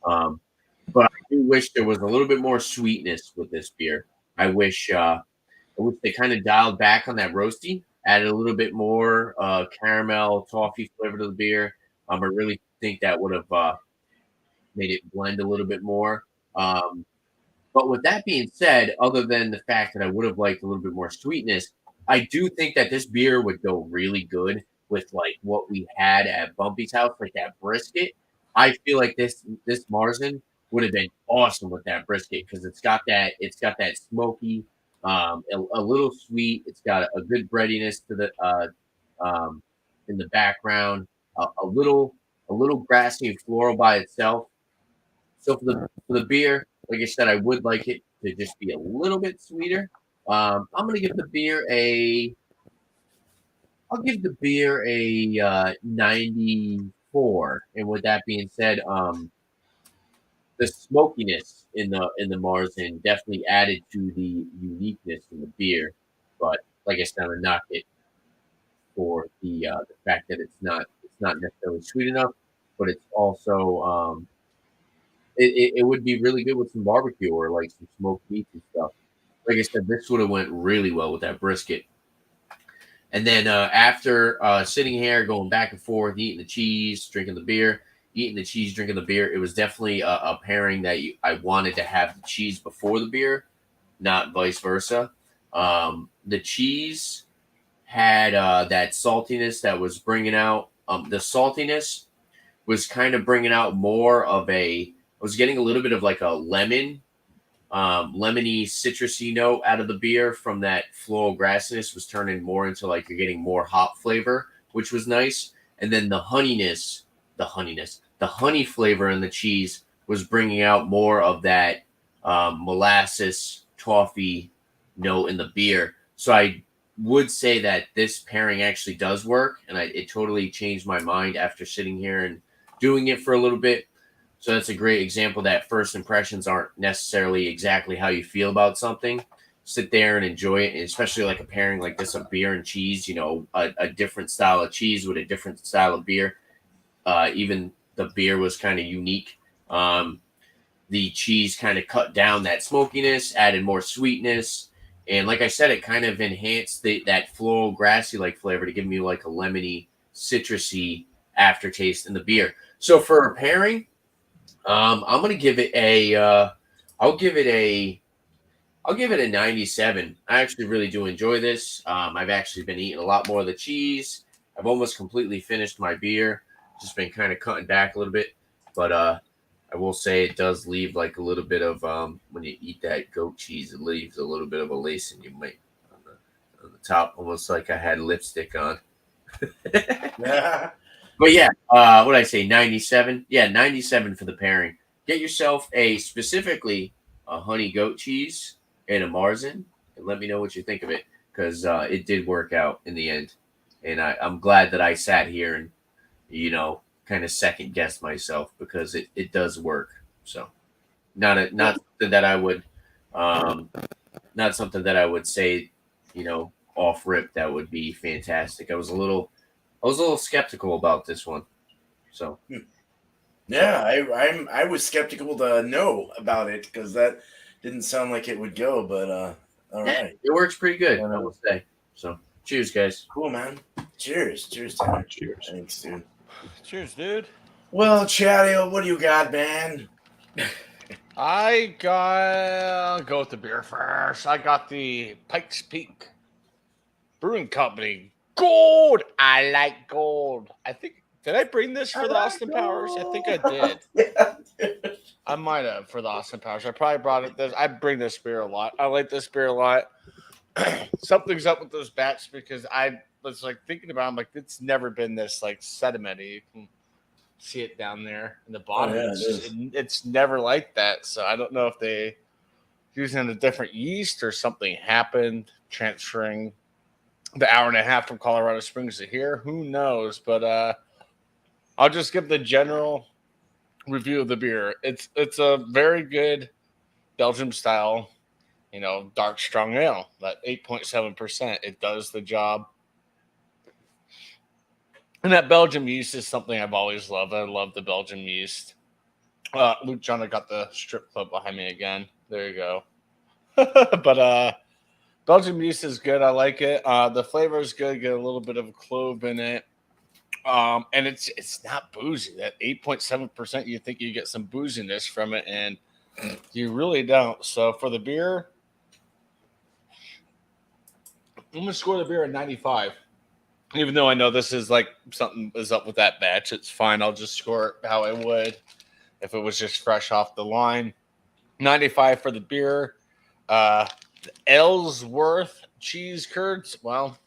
But I do wish there was a little bit more sweetness with this beer. I wish they kind of dialed back on that roasty, added a little bit more caramel, toffee flavor to the beer. I really think that would have made it blend a little bit more. But with that being said, other than the fact that I would have liked a little bit more sweetness, I do think that this beer would go really good with like what we had at Bumpy's house, like that brisket. I feel like this Marzen would have been awesome with that brisket because it's got that smoky, a little sweet. It's got a good breadiness to the um, in the background, a little grassy and floral by itself. So for the beer, like I said, I would like it to just be a little bit sweeter. I'm gonna give the beer a. I'll give the beer a 94. And with that being said, the smokiness in the Marzen definitely added to the uniqueness in the beer. But like I said, I'm gonna knock it for the fact that it's not necessarily sweet enough, but it's also it would be really good with some barbecue or like some smoked meats and stuff. Like I said, this would have went really well with that brisket. And then after sitting here, going back and forth, eating the cheese, drinking the beer, eating the cheese, drinking the beer, it was definitely a pairing that I wanted to have the cheese before the beer, not vice versa. The cheese had that saltiness that was bringing out the saltiness was kind of bringing out more of I was getting a little bit of like a lemony citrusy note out of the beer from that floral grassiness was turning more into like you're getting more hop flavor, which was nice. And then the honey flavor in the cheese was bringing out more of that molasses toffee note in the beer. So I would say that this pairing actually does work, and it totally changed my mind after sitting here and doing it for a little bit. So that's a great example that first impressions aren't necessarily exactly how you feel about something. Sit there and enjoy it, and especially like a pairing like this of beer and cheese, a different style of cheese with a different style of beer. Even the beer was kind of unique. The cheese kind of cut down that smokiness, added more sweetness. And like I said, it kind of enhanced that floral grassy like flavor to give me like a lemony, citrusy aftertaste in the beer. So for a pairing, I'm gonna give it I'll give it a 97. I actually really do enjoy this. I've actually been eating a lot more of the cheese. I've almost completely finished my beer. Just been kind of cutting back a little bit, but I will say it does leave like a little bit of when you eat that goat cheese, it leaves a little bit of a lace in your mouth on the top, almost like I had lipstick on. Yeah. But yeah, what did I say? 97? Yeah, 97 for the pairing. Get yourself specifically a honey goat cheese and a Marzen, and let me know what you think of it, because it did work out in the end. And I'm glad that I sat here and, kind of second guessed myself, because it does work. So not something that I would not something that I would say, off rip that would be fantastic. I was a little skeptical about this one. So Yeah, I was skeptical to know about it because that didn't sound like it would go, but all right. It works pretty good, I will say. So cheers, guys. Cool, man. Cheers. Cheers, Tanner. Cheers. Thanks, dude. Cheers, dude. Well, Chatty, what do you got, man? I'll go with the beer first. I got the Pikes Peak Brewing Company Gold. I like gold. I think, did I bring this for the Austin Powers? I think I did. Yeah, dude. I might have for the Austin Powers. I probably brought it. I bring this beer a lot. I like this beer a lot. Something's up with those batch because I was like thinking about. I'm like, it's never been this like sedimenty. You can see it down there in the bottom. Yeah, it's never like that. So I don't know if they using a different yeast or something happened transferring the hour and a half from Colorado Springs to here. Who knows? But I'll just give the general review of the beer. It's a very good Belgium style, dark strong ale. That 8.7%. It does the job. And that Belgium yeast is something I've always loved. I love the Belgium yeast. Luke John, I got the strip club behind me again. There you go. But Belgium yeast is good. I like it. The flavor is good. Get a little bit of clove in it. And it's not boozy. That 8.7%, you think you get some booziness from it. And You really don't. So for the beer, I'm gonna score the beer at 95. Even though I know this is like something is up with that batch, it's fine. I'll just score it how I would if it was just fresh off the line. 95 for the beer. Ellsworth cheese curds. Well,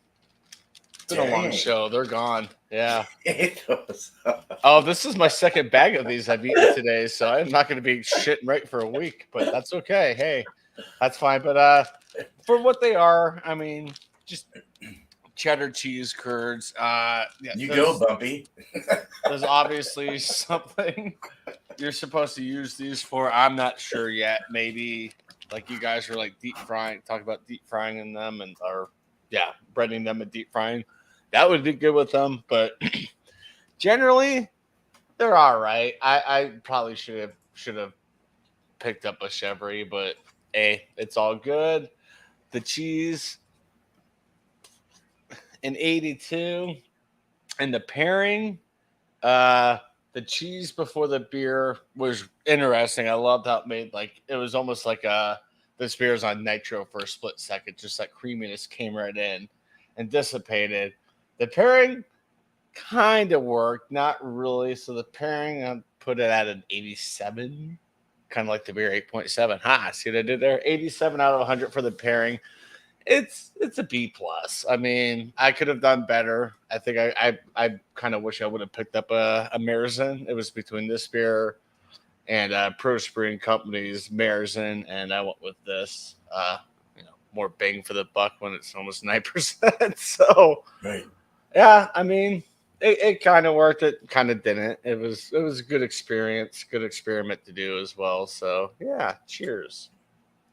it's been a long Dang. show. They're gone. Yeah. It was- Oh, this is my second bag of these I've eaten today, so I'm not going to be shitting right for a week, but that's okay. Hey, that's fine. But for what they are, I mean, just cheddar cheese curds. Yeah, you go, Bumpy. there's obviously something you're supposed to use these for. I'm not sure yet. Maybe like you guys are like deep frying, talk about deep frying in them or breading them and deep frying. That would be good with them, but generally they're all right. I probably should have picked up a Chevre, but hey, it's all good. The cheese in 82 and the pairing, the cheese before the beer was interesting. I loved how it made it was almost like this beer is on nitro for a split second. Just that creaminess came right in and dissipated. The pairing kind of worked, not really. So the pairing, I put it at an 87, kind of like the beer 8.7. Ha, see what I did there? 87 out of 100 for the pairing. It's a B plus. I mean, I could have done better. I think I kind of wish I would have picked up a MARZEN. It was between this beer and Pro Brewing Company's MARZEN, and I went with this. More bang for the buck when it's almost 9%. So, Right. yeah, I mean, it kind of worked. It kind of didn't. It was a good experience, good experiment to do as well. So, yeah, cheers.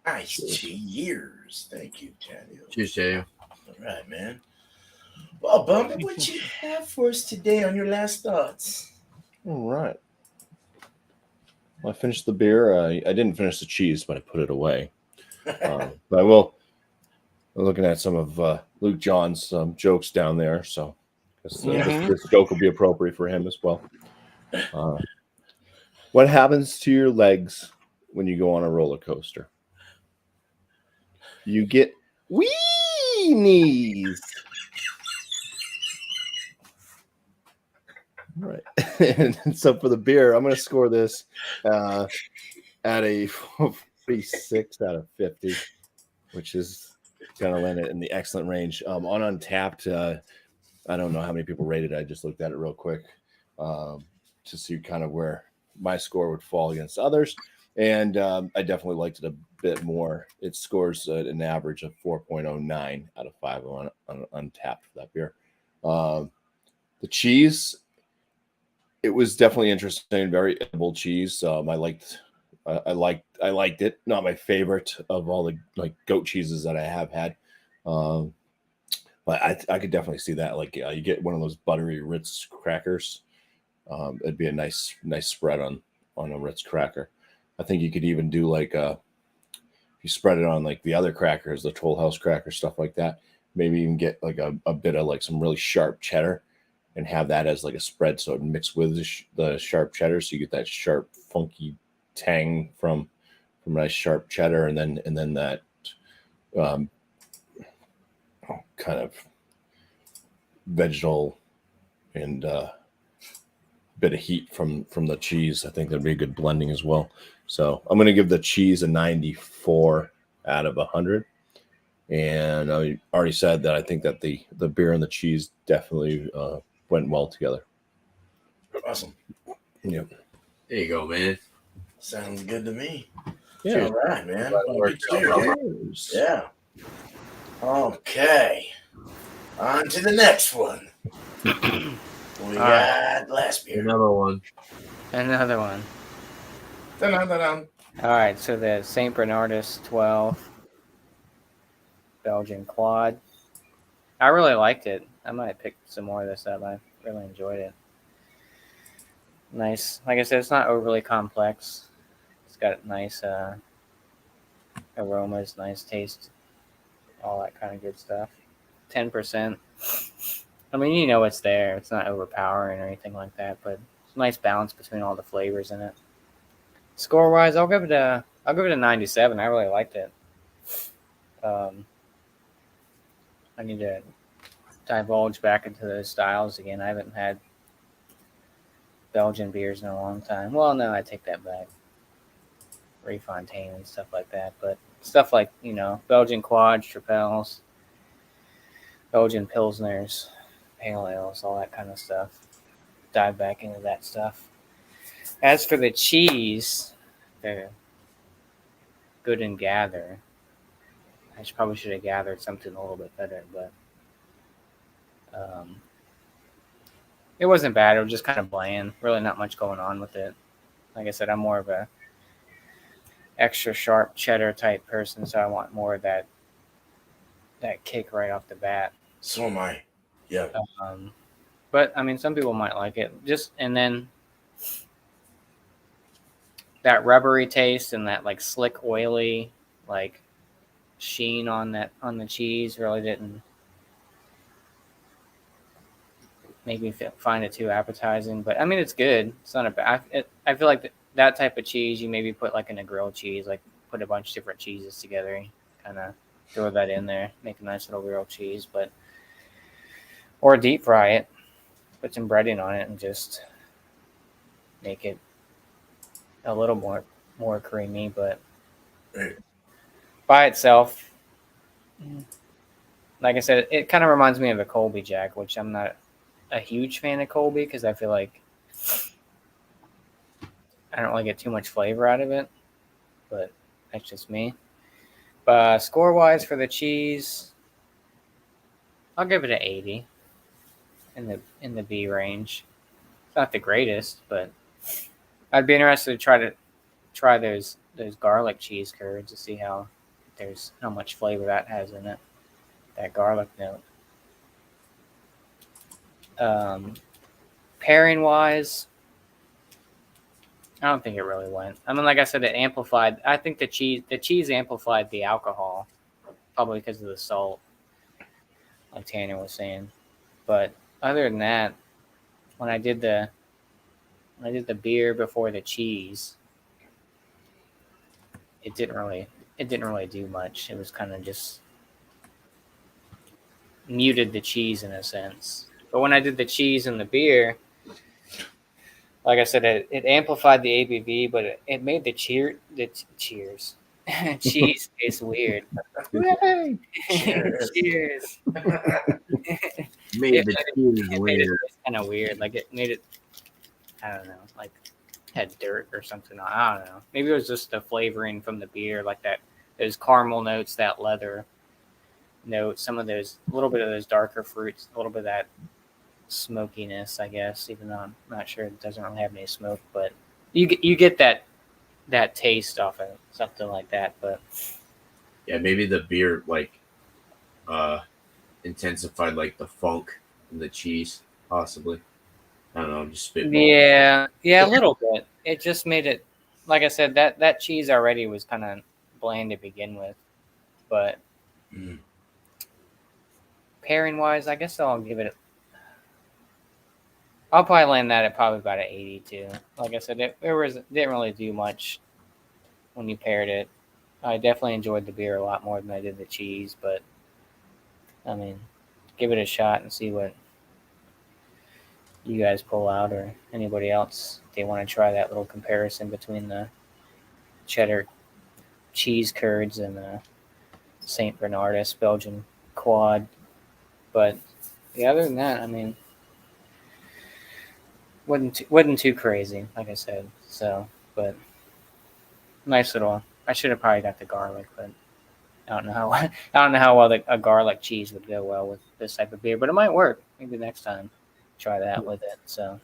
Nice. Cheers. Thank you, Daniel. Cheers, Daniel. All right, man. Well, Bumpy, what you have for us today on your last thoughts? All right. Well, I finished the beer. I didn't finish the cheese, but I put it away. But I will. I'm looking at some of Luke John's jokes down there, so this joke will be appropriate for him as well. What happens to your legs when you go on a roller coaster? You get weenies. Right. And so for the beer, I'm going to score this at a 46 out of 50, which is going to land it in the excellent range. On Untapped, I don't know how many people rated it. I just looked at it real quick to see kind of where my score would fall against others. And I definitely liked it a bit more. It scores an average of 4.09 out of 5 on Untapped for that beer. The cheese, it was definitely interesting, very edible cheese. I liked it. Not my favorite of all the goat cheeses that I have had, but I could definitely see that. You get one of those buttery Ritz crackers. It'd be a nice spread on a Ritz cracker. I think you could even do if you spread it on the other crackers, the Toll House cracker, stuff like that. Maybe even get a bit of some really sharp cheddar and have that as a spread, so it mix with the sharp cheddar, so you get that sharp, funky tang from nice sharp cheddar, and then that kind of vegetal and bit of heat from the cheese. I think that'd be a good blending as well. So I'm going to give the cheese a 94 out of 100. And I already said that I think that the beer and the cheese definitely went well together. Awesome. Yep. There you go, man. Sounds good to me. Yeah. All right, man. Glad it worked out. Cheers. Yeah. Okay. On to the next one. We got last beer. Another one. Another one. Dun-dun-dun-dun. All right, so the St. Bernardus 12 Belgian quad. I really liked it. I might pick some more of this up. I really enjoyed it. Nice. Like I said, it's not overly complex. It's got nice aromas, nice taste, all that kind of good stuff. 10%. I mean, you know it's there. It's not overpowering or anything like that, but it's a nice balance between all the flavors in it. Score wise, I'll give it a 97. I really liked it. I need to divulge back into those styles again. I haven't had Belgian beers in a long time. Well, no, I take that back. Refontaine and stuff like that, but stuff like, Belgian quads, tripels, Belgian pilsners, pale ales, all that kind of stuff. Dive back into that stuff. As for the cheese, the Good and Gather, I probably should have gathered something a little bit better, but it wasn't bad. It was just kind of bland. Really not much going on with it. Like I said, I'm more of a extra sharp cheddar type person, so I want more of that kick right off the bat. So am I. Yeah. But I mean, some people might like it. And then that rubbery taste and that like slick, oily, like sheen on the cheese really didn't make me find it too appetizing. But I mean, it's good. It's not a bad. I feel like that type of cheese you maybe put like in a grilled cheese, like put a bunch of different cheeses together, kind of throw that in there, make a nice little grilled cheese, or deep fry it, put some breading on it, and just make it a little more creamy. But by itself, like I said, it kind of reminds me of a Colby Jack, which I'm not a huge fan of Colby because I feel like I don't really get too much flavor out of it, but that's just me. But score-wise for the cheese, I'll give it an 80 in the B range. It's not the greatest, but I'd be interested to try those garlic cheese curds to see how much flavor that has in it, that garlic note. Pairing wise, I don't think it really went. I mean, like I said, it amplified. I think the cheese amplified the alcohol, probably because of the salt, like Tanner was saying. But other than that, when I did the beer before the cheese, it didn't really do much. It was kind of just muted the cheese in a sense. But when I did the cheese and the beer, like I said, it amplified the ABV, but it made the cheese taste weird. Cheers. Made the cheese weird. Kind of weird. Like it made it, I don't know, like had dirt or something. I don't know. Maybe it was just the flavoring from the beer, like those caramel notes, that leather note, some of those, a little bit of those darker fruits, a little bit of that smokiness, I guess, even though I'm not sure it doesn't really have any smoke, but you get that taste off of something like that. But yeah, maybe the beer like intensified like the funk in the cheese, possibly. I don't know, I'm just spitballing. Yeah, a little bit. It just made it, like I said, that cheese already was kind of bland to begin with, but pairing wise, I guess I'll give it. I'll probably land that at probably about an 82. Like I said, it didn't really do much when you paired it. I definitely enjoyed the beer a lot more than I did the cheese, but I mean, give it a shot and see what you guys pull out, or anybody else, if they want to try that little comparison between the cheddar cheese curds and the St. Bernardus Belgian quad. But yeah, other than that, I mean, wasn't too crazy, like I said. So, but nice little. I should have probably got the garlic, but I don't know how well a garlic cheese would go well with this type of beer. But it might work. Maybe next time, try that with it. So,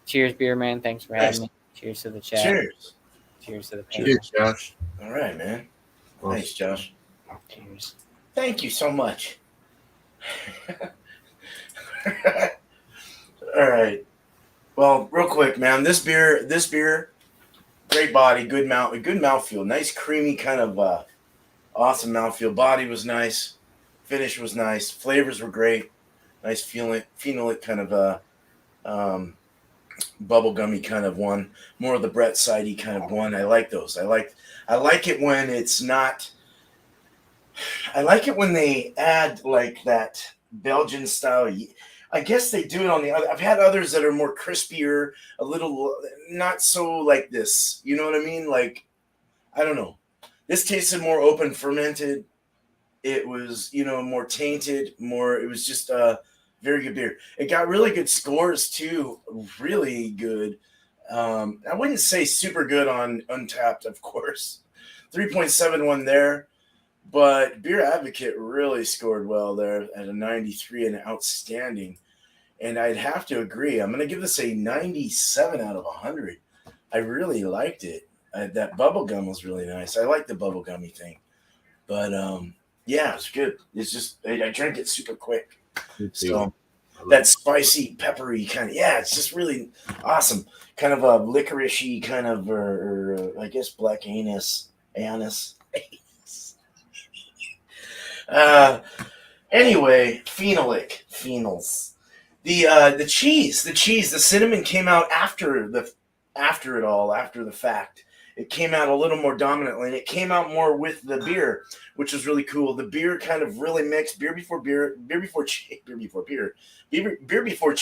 cheers, beer man. Thanks for having me. Cheers to the chat. Cheers. Cheers to the panel. Cheers, Josh. All right, man. Thanks, Josh. Cheers. Thank you so much. All right. Well, real quick, man. This beer, great body, good mouthfeel, nice creamy kind of awesome mouthfeel. Body was nice, finish was nice, flavors were great, nice phenolic kind of bubblegummy kind of one, more of the Brett sidey kind of one. I like those. I like it when it's not. I like it when they add like that Belgian style. I guess they do it on the other. I've had others that are more crispier, a little not so like this. You know what I mean? Like, I don't know. This tasted more open fermented. It was, more tainted, more. It was just a very good beer. It got really good scores too. Really good. I wouldn't say super good on Untapped, of course. 3.71 there. But Beer Advocate really scored well there at a 93 and outstanding. And I'd have to agree. I'm going to give this a 97 out of 100. I really liked it. That bubblegum was really nice. I like the bubblegummy thing. But, yeah, it's good. It's just, I drank it super quick. So that spicy, peppery kind of, yeah, it's just really awesome. Kind of a licoricey kind of, or I guess black anise. Anyway, phenols. The cheese, the cinnamon came out after the fact. It came out a little more dominantly, and it came out more with the beer, which was really cool. The beer kind of really mixed. Beer before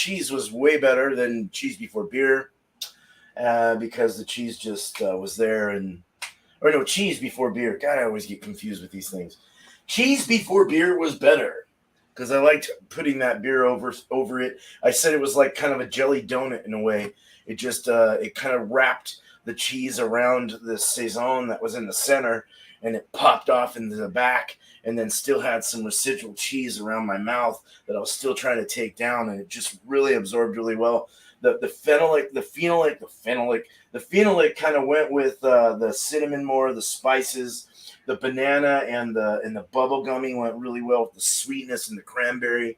cheese was way better than cheese before beer, because the cheese just was there, cheese before beer. God, I always get confused with these things. Cheese before beer was better because I liked putting that beer over it. I said it was like kind of a jelly donut in a way. It just it kind of wrapped the cheese around the saison that was in the center, and it popped off into the back, and then still had some residual cheese around my mouth that I was still trying to take down, and it just really absorbed really well. The phenolic kind of went with the cinnamon more, the spices. The banana and the bubblegummy went really well with the sweetness and the cranberry,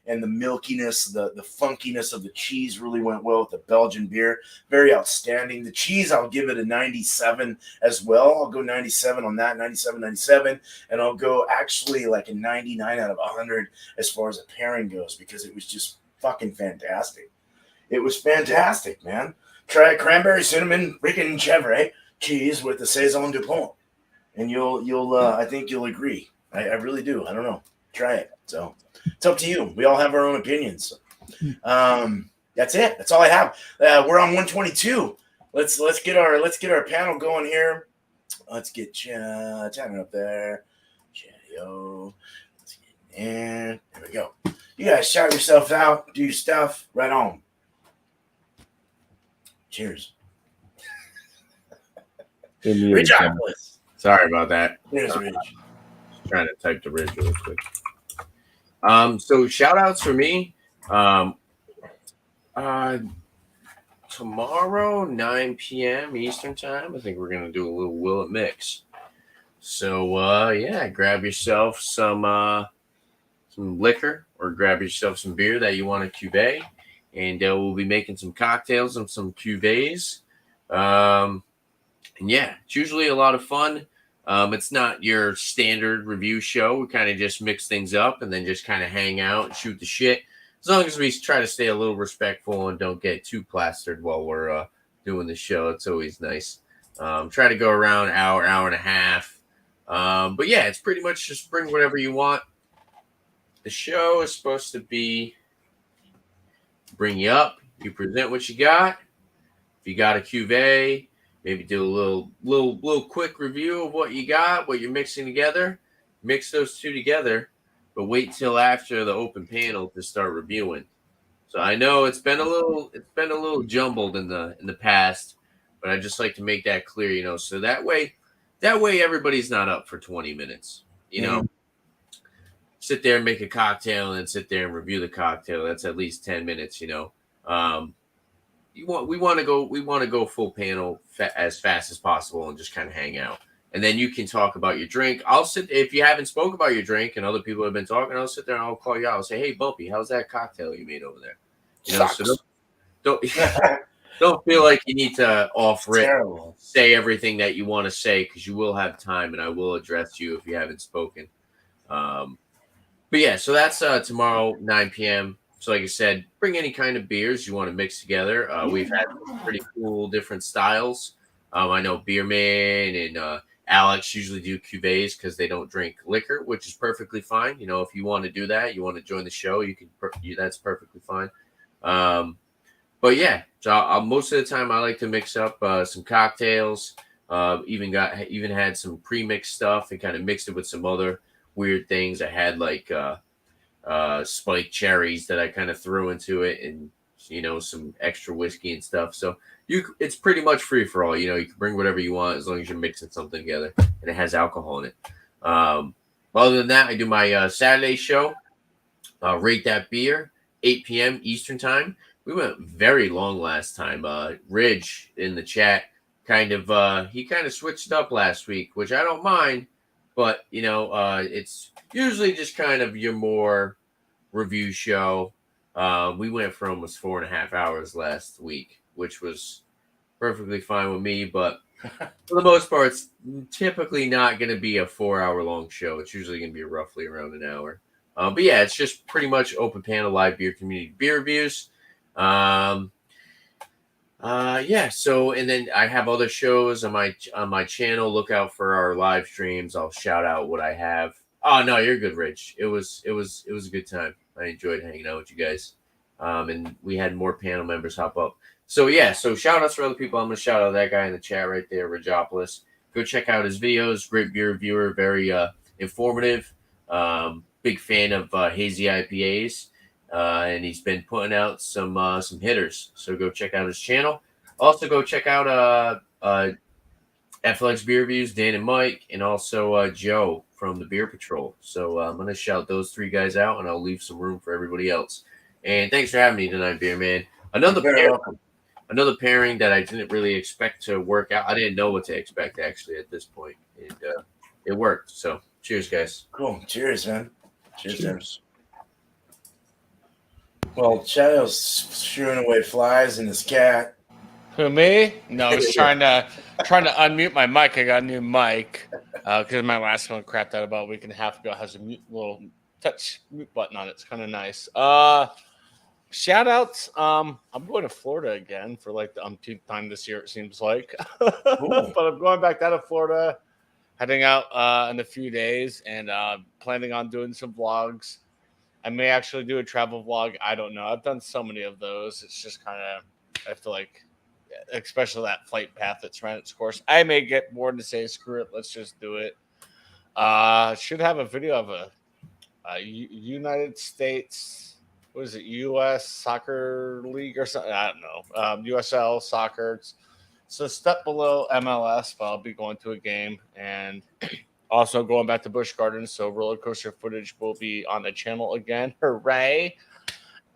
and the milkiness, the funkiness of the cheese really went well with the Belgian beer. Very outstanding. The cheese, I'll give it a 97 as well. I'll go 97 on that, 97, and I'll go actually like a 99 out of 100 as far as a pairing goes, because it was just fucking fantastic. It was fantastic, man. Try cranberry, cinnamon, freaking chèvre cheese with the Saison du Pont. And you'll I think you'll agree. I really do. I don't know. Try it. So it's up to you. We all have our own opinions. That's it. That's all I have. We're on 122. Let's get our panel going here. Let's get Tanner up there. Chatio. Let's get in there. There we go. You guys shout yourself out. Do your stuff. Right on. Cheers. Rich Aquilus. Sorry about that. There's Rich. Just trying to type the Rich really quick. So shout outs for me. Tomorrow, 9 p.m. Eastern time, I think we're gonna do a little Willet mix. So yeah, grab yourself some liquor or grab yourself some beer that you want to cuvee, and we'll be making some cocktails and some cuvées. And yeah, it's usually a lot of fun. It's not your standard review show. We kind of just mix things up and then just kind of hang out and shoot the shit. As long as we try to stay a little respectful and don't get too plastered while we're doing the show, it's always nice. Try to go around an hour and a half. But yeah, it's pretty much just bring whatever you want. The show is supposed to be bring you up. You present what you got. If you got a cuvee, maybe do a little quick review of what you got, what you're mixing together. Mix those two together, but wait till after the open panel to start reviewing. So I know it's been a little jumbled in the past, but I just like to make that clear, so that way everybody's not up for 20 minutes. Sit there and make a cocktail and then sit there and review the cocktail. That's at least 10 minutes, We want to go full panel as fast as possible and just kind of hang out. And then you can talk about your drink. I'll sit, if you haven't spoke about your drink and other people have been talking, I'll sit there and I'll call you out. I'll say, hey, Bumpy, how's that cocktail you made over there? So don't feel like you need to off rip say everything that you want to say, because you will have time and I will address you if you haven't spoken. But yeah, so that's tomorrow, 9 p.m. So, like I said, bring any kind of beers you want to mix together. We've had some pretty cool different styles. I know Beerman and Alex usually do cuvées because they don't drink liquor, which is perfectly fine. You know, if you want to do that, you want to join the show, you can. That's perfectly fine. But yeah, so most of the time I like to mix up some cocktails. Even had some pre-mixed stuff and kind of mixed it with some other weird things. I had like spiked cherries that I kind of threw into it, and some extra whiskey and stuff. So it's pretty much free for all. You can bring whatever you want as long as you're mixing something together and it has alcohol in it. Other than that, I do my Saturday show, Rate That Beer, 8 p.m. Eastern time. We went very long last time. Ridge in the chat he kind of switched up last week, which I don't mind, but it's usually just kind of your more review show. We went for almost 4.5 hours last week, which was perfectly fine with me, but for the most part, it's typically not going to be a 4-hour long show. It's usually going to be roughly around an hour. But yeah, it's just pretty much open panel live beer community beer reviews. So and then I have other shows on my channel. Look out for our live streams. I'll shout out what I have. Oh no, you're good, Rich. It was a good time. I enjoyed hanging out with you guys. And we had more panel members hop up. So yeah, so shout outs for other people. I'm gonna shout out that guy in the chat right there, Rajopolis. Go check out his videos. Great beer reviewer, very informative. Big fan of hazy IPAs. And he's been putting out some hitters. So go check out his channel. Also go check out FLX Beer Reviews, Dan and Mike, and also Joe from the Beer Patrol. So I'm going to shout those 3 guys out, and I'll leave some room for everybody else. And thanks for having me tonight, Beer Man. Another pairing that I didn't really expect to work out. I didn't know what to expect, actually, at this point. And it worked. So cheers, guys. Cool. Cheers, man. Cheers. Well, Shadow's shooing away flies in his cat. Who, me? No, I was trying to unmute my mic. I got a new mic because my last one crapped out about a week and a half ago. It has a little touch mute button on it. It's kind of nice. Shout outs. I'm going to Florida again for like the umpteenth time this year, it seems like. But I'm going back down to Florida, heading out in a few days, and planning on doing some vlogs. I may actually do a travel vlog. I don't know. I've done so many of those. It's just kind of, I feel like, especially that flight path that's ran its course. I may get bored and say, screw it, let's just do it. Should have a video of a United States, what is it, U.S. Soccer League or something? I don't know. USL Soccer. It's a step below MLS, but I'll be going to a game. And also going back to Busch Gardens, so roller coaster footage will be on the channel again. Hooray!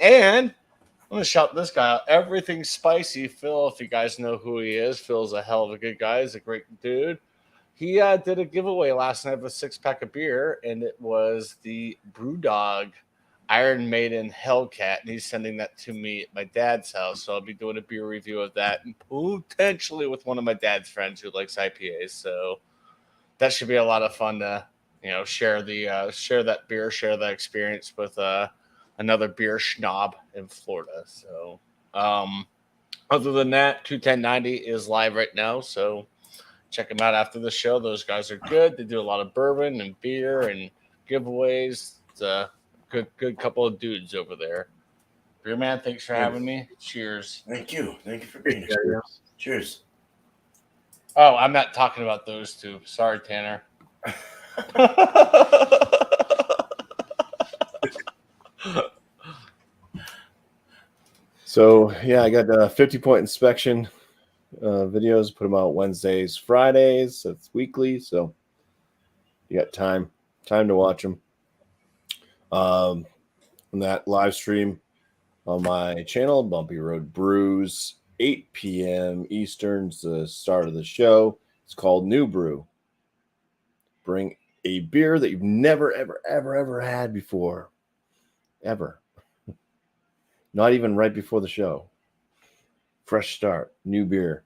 And I'm going to shout this guy out. Everything Spicy. Phil, if you guys know who he is, Phil's a hell of a good guy. He's a great dude. He did a giveaway last night of a 6-pack of beer, and it was the Brewdog Iron Maiden Hellcat, and he's sending that to me at my dad's house. So I'll be doing a beer review of that, and potentially with one of my dad's friends who likes IPAs. So that should be a lot of fun to, share that beer, share that experience with another beer schnob in Florida. So other than that, 21090 is live right now. So check them out after the show. Those guys are good. They do a lot of bourbon and beer and giveaways. It's a good couple of dudes over there. Beer Man, thanks for having me. Cheers. Thank you for being here. Cheers. Oh, I'm not talking about those two. Sorry, Tanner. So yeah, I got 50-point inspection videos. Put them out Wednesdays, Fridays. That's weekly, so you got time to watch them. On that live stream on my channel, Bumpy Road Brews, 8 p.m. Eastern's the start of the show. It's called New Brew. Bring a beer that you've never, ever had before. Ever. Not even right before the show. Fresh start, new beer.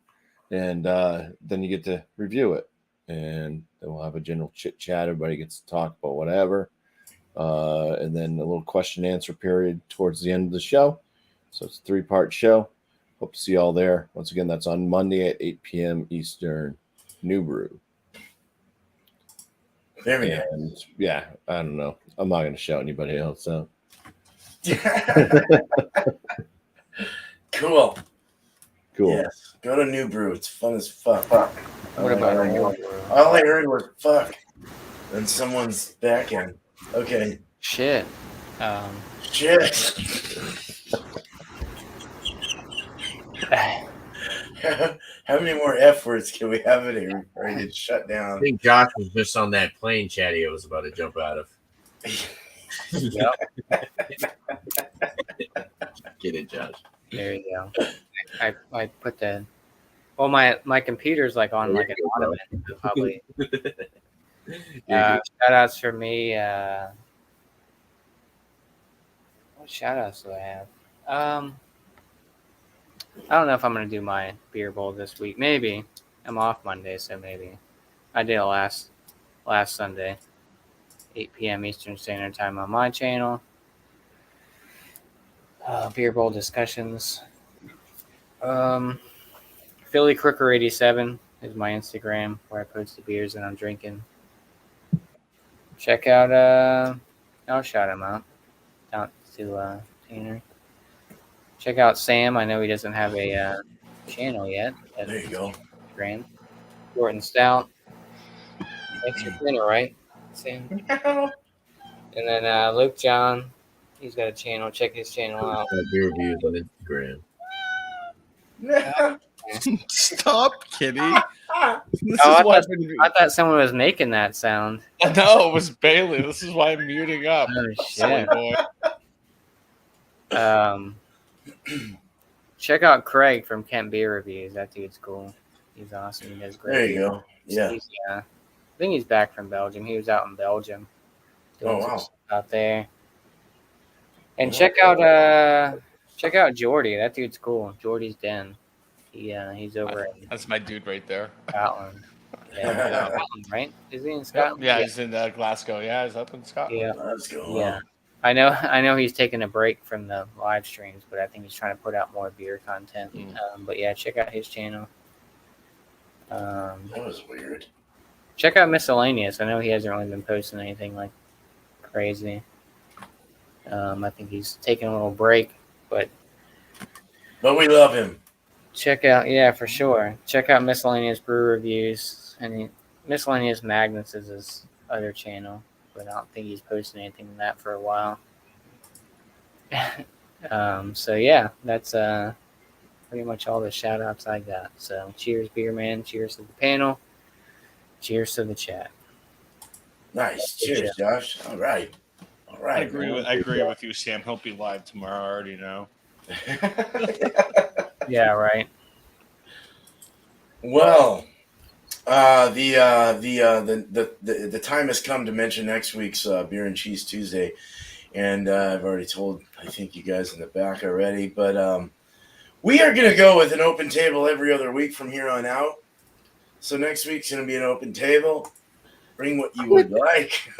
And then you get to review it. And then we'll have a general chit chat. Everybody gets to talk about whatever. and then a little question and answer period towards the end of the show. So it's a 3-part show. Hope to see you all there. Once again, that's on Monday at 8 p.m. Eastern. New Brew. Very nice. And yeah, I don't know. I'm not going to shout anybody else out. Cool. Cool. Yes. Go to New Brew. It's fun as fuck. What about Old Brew? All I heard was fuck. And someone's back in. Okay. Shit. Shit. How many more F words can we have in here before I get shut I down? think Josh was just on that plane chatty I was about to jump out of. Yep. Get it, Josh. There you go. I put the. Well, my computer's like on like an ottoman, so probably. Shout outs for me. What shout outs do I have? I don't know if I'm gonna do my beer bowl this week. Maybe. I'm off Monday, so maybe. I did it last Sunday, 8 p.m. Eastern Standard Time on my channel. Beer bowl discussions. Philly Crooker 87 is my Instagram where I post the beers that I'm drinking. Check out I'll shout him out to Tanner. Check out Sam. I know he doesn't have a channel yet. There you go. Instagram. Short and Stout. Thanks for dinner, right, Sam? And then Luke John. He's got a channel. Check his channel out. Beer reviews on Instagram. Stop, Kitty. This Oh, is why I thought someone was making that sound. No, it was Bailey. This is why I'm muting up. Oh Silly shit. boy. Check out Craig from Kent Beer Reviews. That dude's cool. He's awesome. He does great. There you go. Yeah. I think he's back from Belgium. He was out in Belgium. Oh, wow. Out there. And check out Jordy. That dude's cool. Jordy's Den. He's over in That's my dude right there. Scotland. Yeah, Scotland, right? Is he in Scotland? Yeah, he's in Glasgow. Yeah, he's up in Scotland. Yeah. Let's go. Yeah. I know he's taking a break from the live streams, but I think he's trying to put out more beer content. But yeah, check out his channel. That was weird. Check out Miscellaneous. I know he hasn't really been posting anything like crazy. I think he's taking a little break, but we love him. check out, yeah, for sure. Check out Miscellaneous Brew Reviews. And Miscellaneous Magnets is his other channel, but I don't think he's posting anything in that for a while. So yeah, that's pretty much all the shout outs I got. So cheers, Beer Man. Cheers to the panel. Cheers to the chat. Nice. Cheers, Josh. All right. I agree with you, Sam. He'll be live tomorrow. I already know. Yeah, right. Well, the time has come to mention next week's Beer and Cheese Tuesday, and I've already told, I think, you guys in the back already, but we are going to go with an open table every other week from here on out. So next week's going to be an open table. Bring what you would like.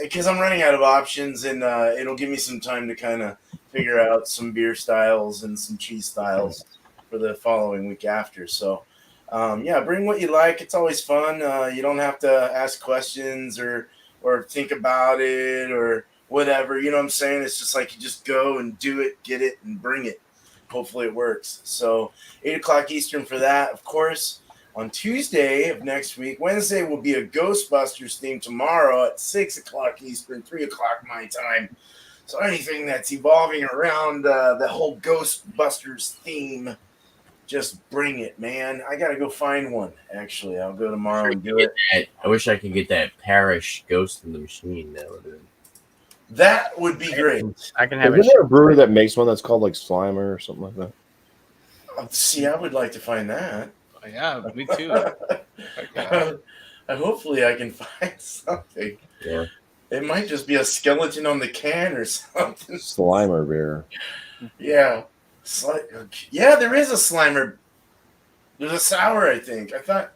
Because I'm running out of options, and it'll give me some time to kind of figure out some beer styles and some cheese styles for the following week after. So, yeah, bring what you like. It's always fun. You don't have to ask questions or think about it or whatever. You know what I'm saying? It's just like you just go and do it, get it, and bring it. Hopefully it works. So 8 o'clock Eastern for that, of course. On Tuesday of next week, Wednesday will be a Ghostbusters theme. Tomorrow at 6 o'clock Eastern, 3 o'clock my time. So anything that's evolving around the whole Ghostbusters theme, just bring it, man. I got to go find one, actually. I'll go tomorrow and do it. I wish I could get that Parish Ghost in the Machine. That would be great. I can have Isn't there a brewery that makes one that's called like Slimer or something like that? See, I would like to find that. Yeah, me too. Hopefully I can find something. Yeah. It might just be a skeleton on the can or something. Slimer beer. Yeah. Yeah, there is a Slimer. There's a sour, I think. I thought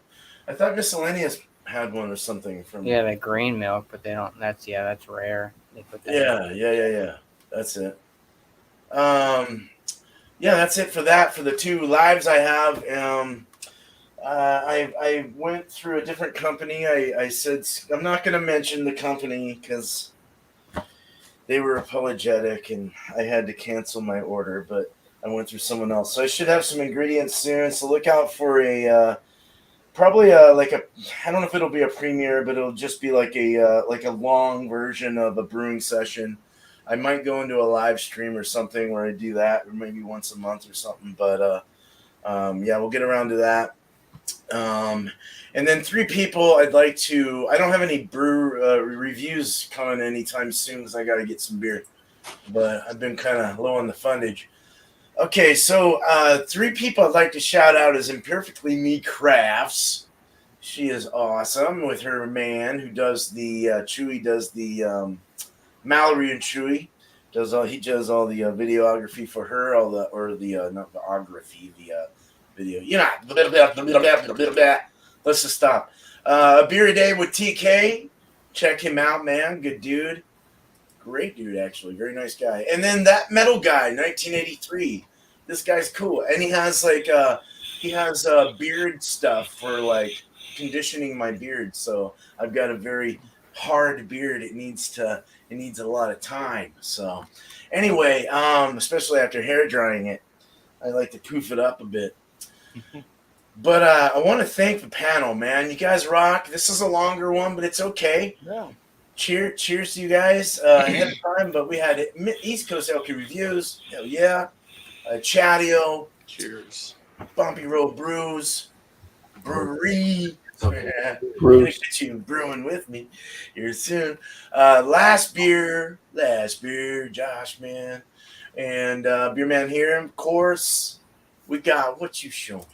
Miscellaneous had one or something from. Yeah, the green milk, but they don't. That's rare. They put that. Yeah. That's it. Yeah, that's it for that. For the 2 lives I have, I went through a different company. I said I'm not going to mention the company because they were apologetic and I had to cancel my order, but I went through someone else. So I should have some ingredients soon. So look out for probably like a, I don't know if it'll be a premiere, but it'll just be like a long version of a brewing session. I might go into a live stream or something where I do that, or maybe once a month or something. But yeah, we'll get around to that. And then 3 people I'd like to. I don't have any brew reviews coming anytime soon because I got to get some beer. But I've been kind of low on the fundage. Okay, so 3 people I'd like to shout out is Imperfectly Me Crafts. She is awesome with her man who does the Chewy does the Mallory and Chewy he does all the videography for her, all the not the ography, the video. You know, let's just stop. A beer a day with TK. Check him out, man. Good dude. Great dude, actually. Very nice guy. And then that metal guy, 1983. This guy's cool. And he has beard stuff for like conditioning my beard. So I've got a very hard beard. It needs a lot of time. So anyway, especially after hair drying it, I like to poof it up a bit. But I want to thank the panel, man. You guys rock. This is a longer one, but it's okay. Yeah. Cheers to you guys ahead of time. But we had East Coast LK Reviews. Hell yeah. Chatio. Cheers. Bumpy Road Brews. Brewery. Brews. Gonna get you brewing with me here soon. Last beer, Josh, man. And Beer Man here, of course. We got what you showing?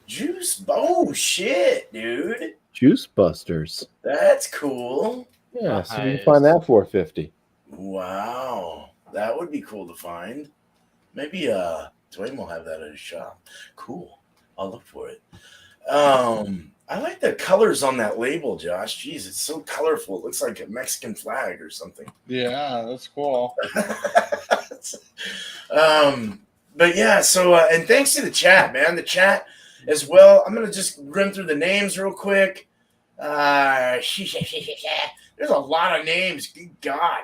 Juice. Oh, shit, dude. Juice Busters. That's cool. Yeah, so you can find that $4.50. Wow. That would be cool to find. Maybe Dwayne will have that at his shop. Cool. I'll look for it. I like the colors on that label, Josh. Jeez, it's so colorful. It looks like a Mexican flag or something. Yeah, that's cool. But yeah, so and thanks to the chat, man. The chat as well. I'm gonna just run through the names real quick. There's a lot of names. Good God.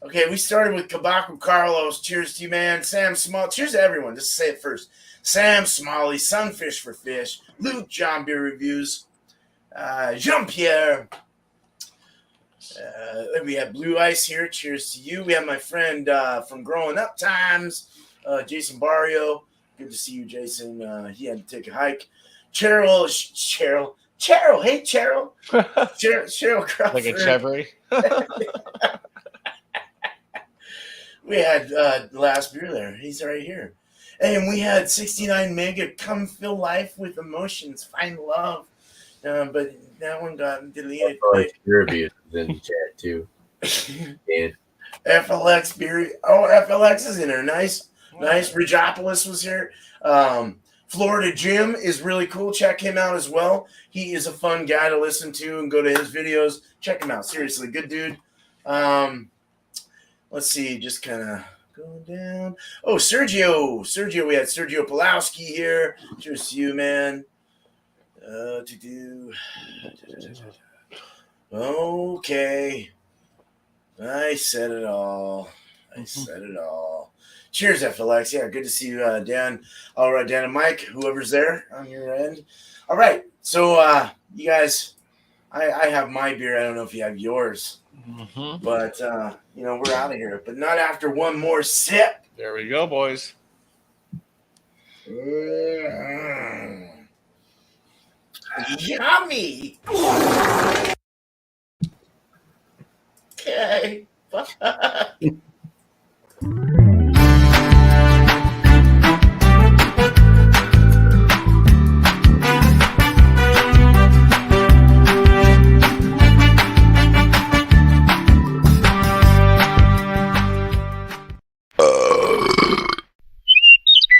Okay, we started with Kabako Carlos. Cheers to you, man. Sam Small. Cheers to everyone. Just say it first. Sam Smalley, Sunfish for Fish, Luke John Beer Reviews, Jean-Pierre. We have Blue Ice here. Cheers to you. We have my friend from Growing Up Times, Jason Barrio. Good to see you, Jason. He had to take a hike. Cheryl. Hey, Cheryl. Cheryl Crawford. Like a CHEVRE. We had the last beer there. He's right here. And we had 69 Mega Come Fill Life with Emotions, Find Love. But that one got deleted. Your abuse is in the chat too. Yeah. FLX beer. Oh, FLX is in there. Nice. Ridgeopolis was here. Florida Jim is really cool. Check him out as well. He is a fun guy to listen to and go to his videos. Check him out. Seriously, good dude. Let's see. Just kind of going down. Oh, Sergio. We had Sergio Pulowski here. Cheers to you, man. Okay. I said it all. Cheers, FLX. Yeah, good to see you, Dan. All right, Dan and Mike, whoever's there on your end. All right, so you guys, I have my beer. I don't know if you have yours, but we're out of here. But not after one more sip. There we go, boys. Yummy. Okay.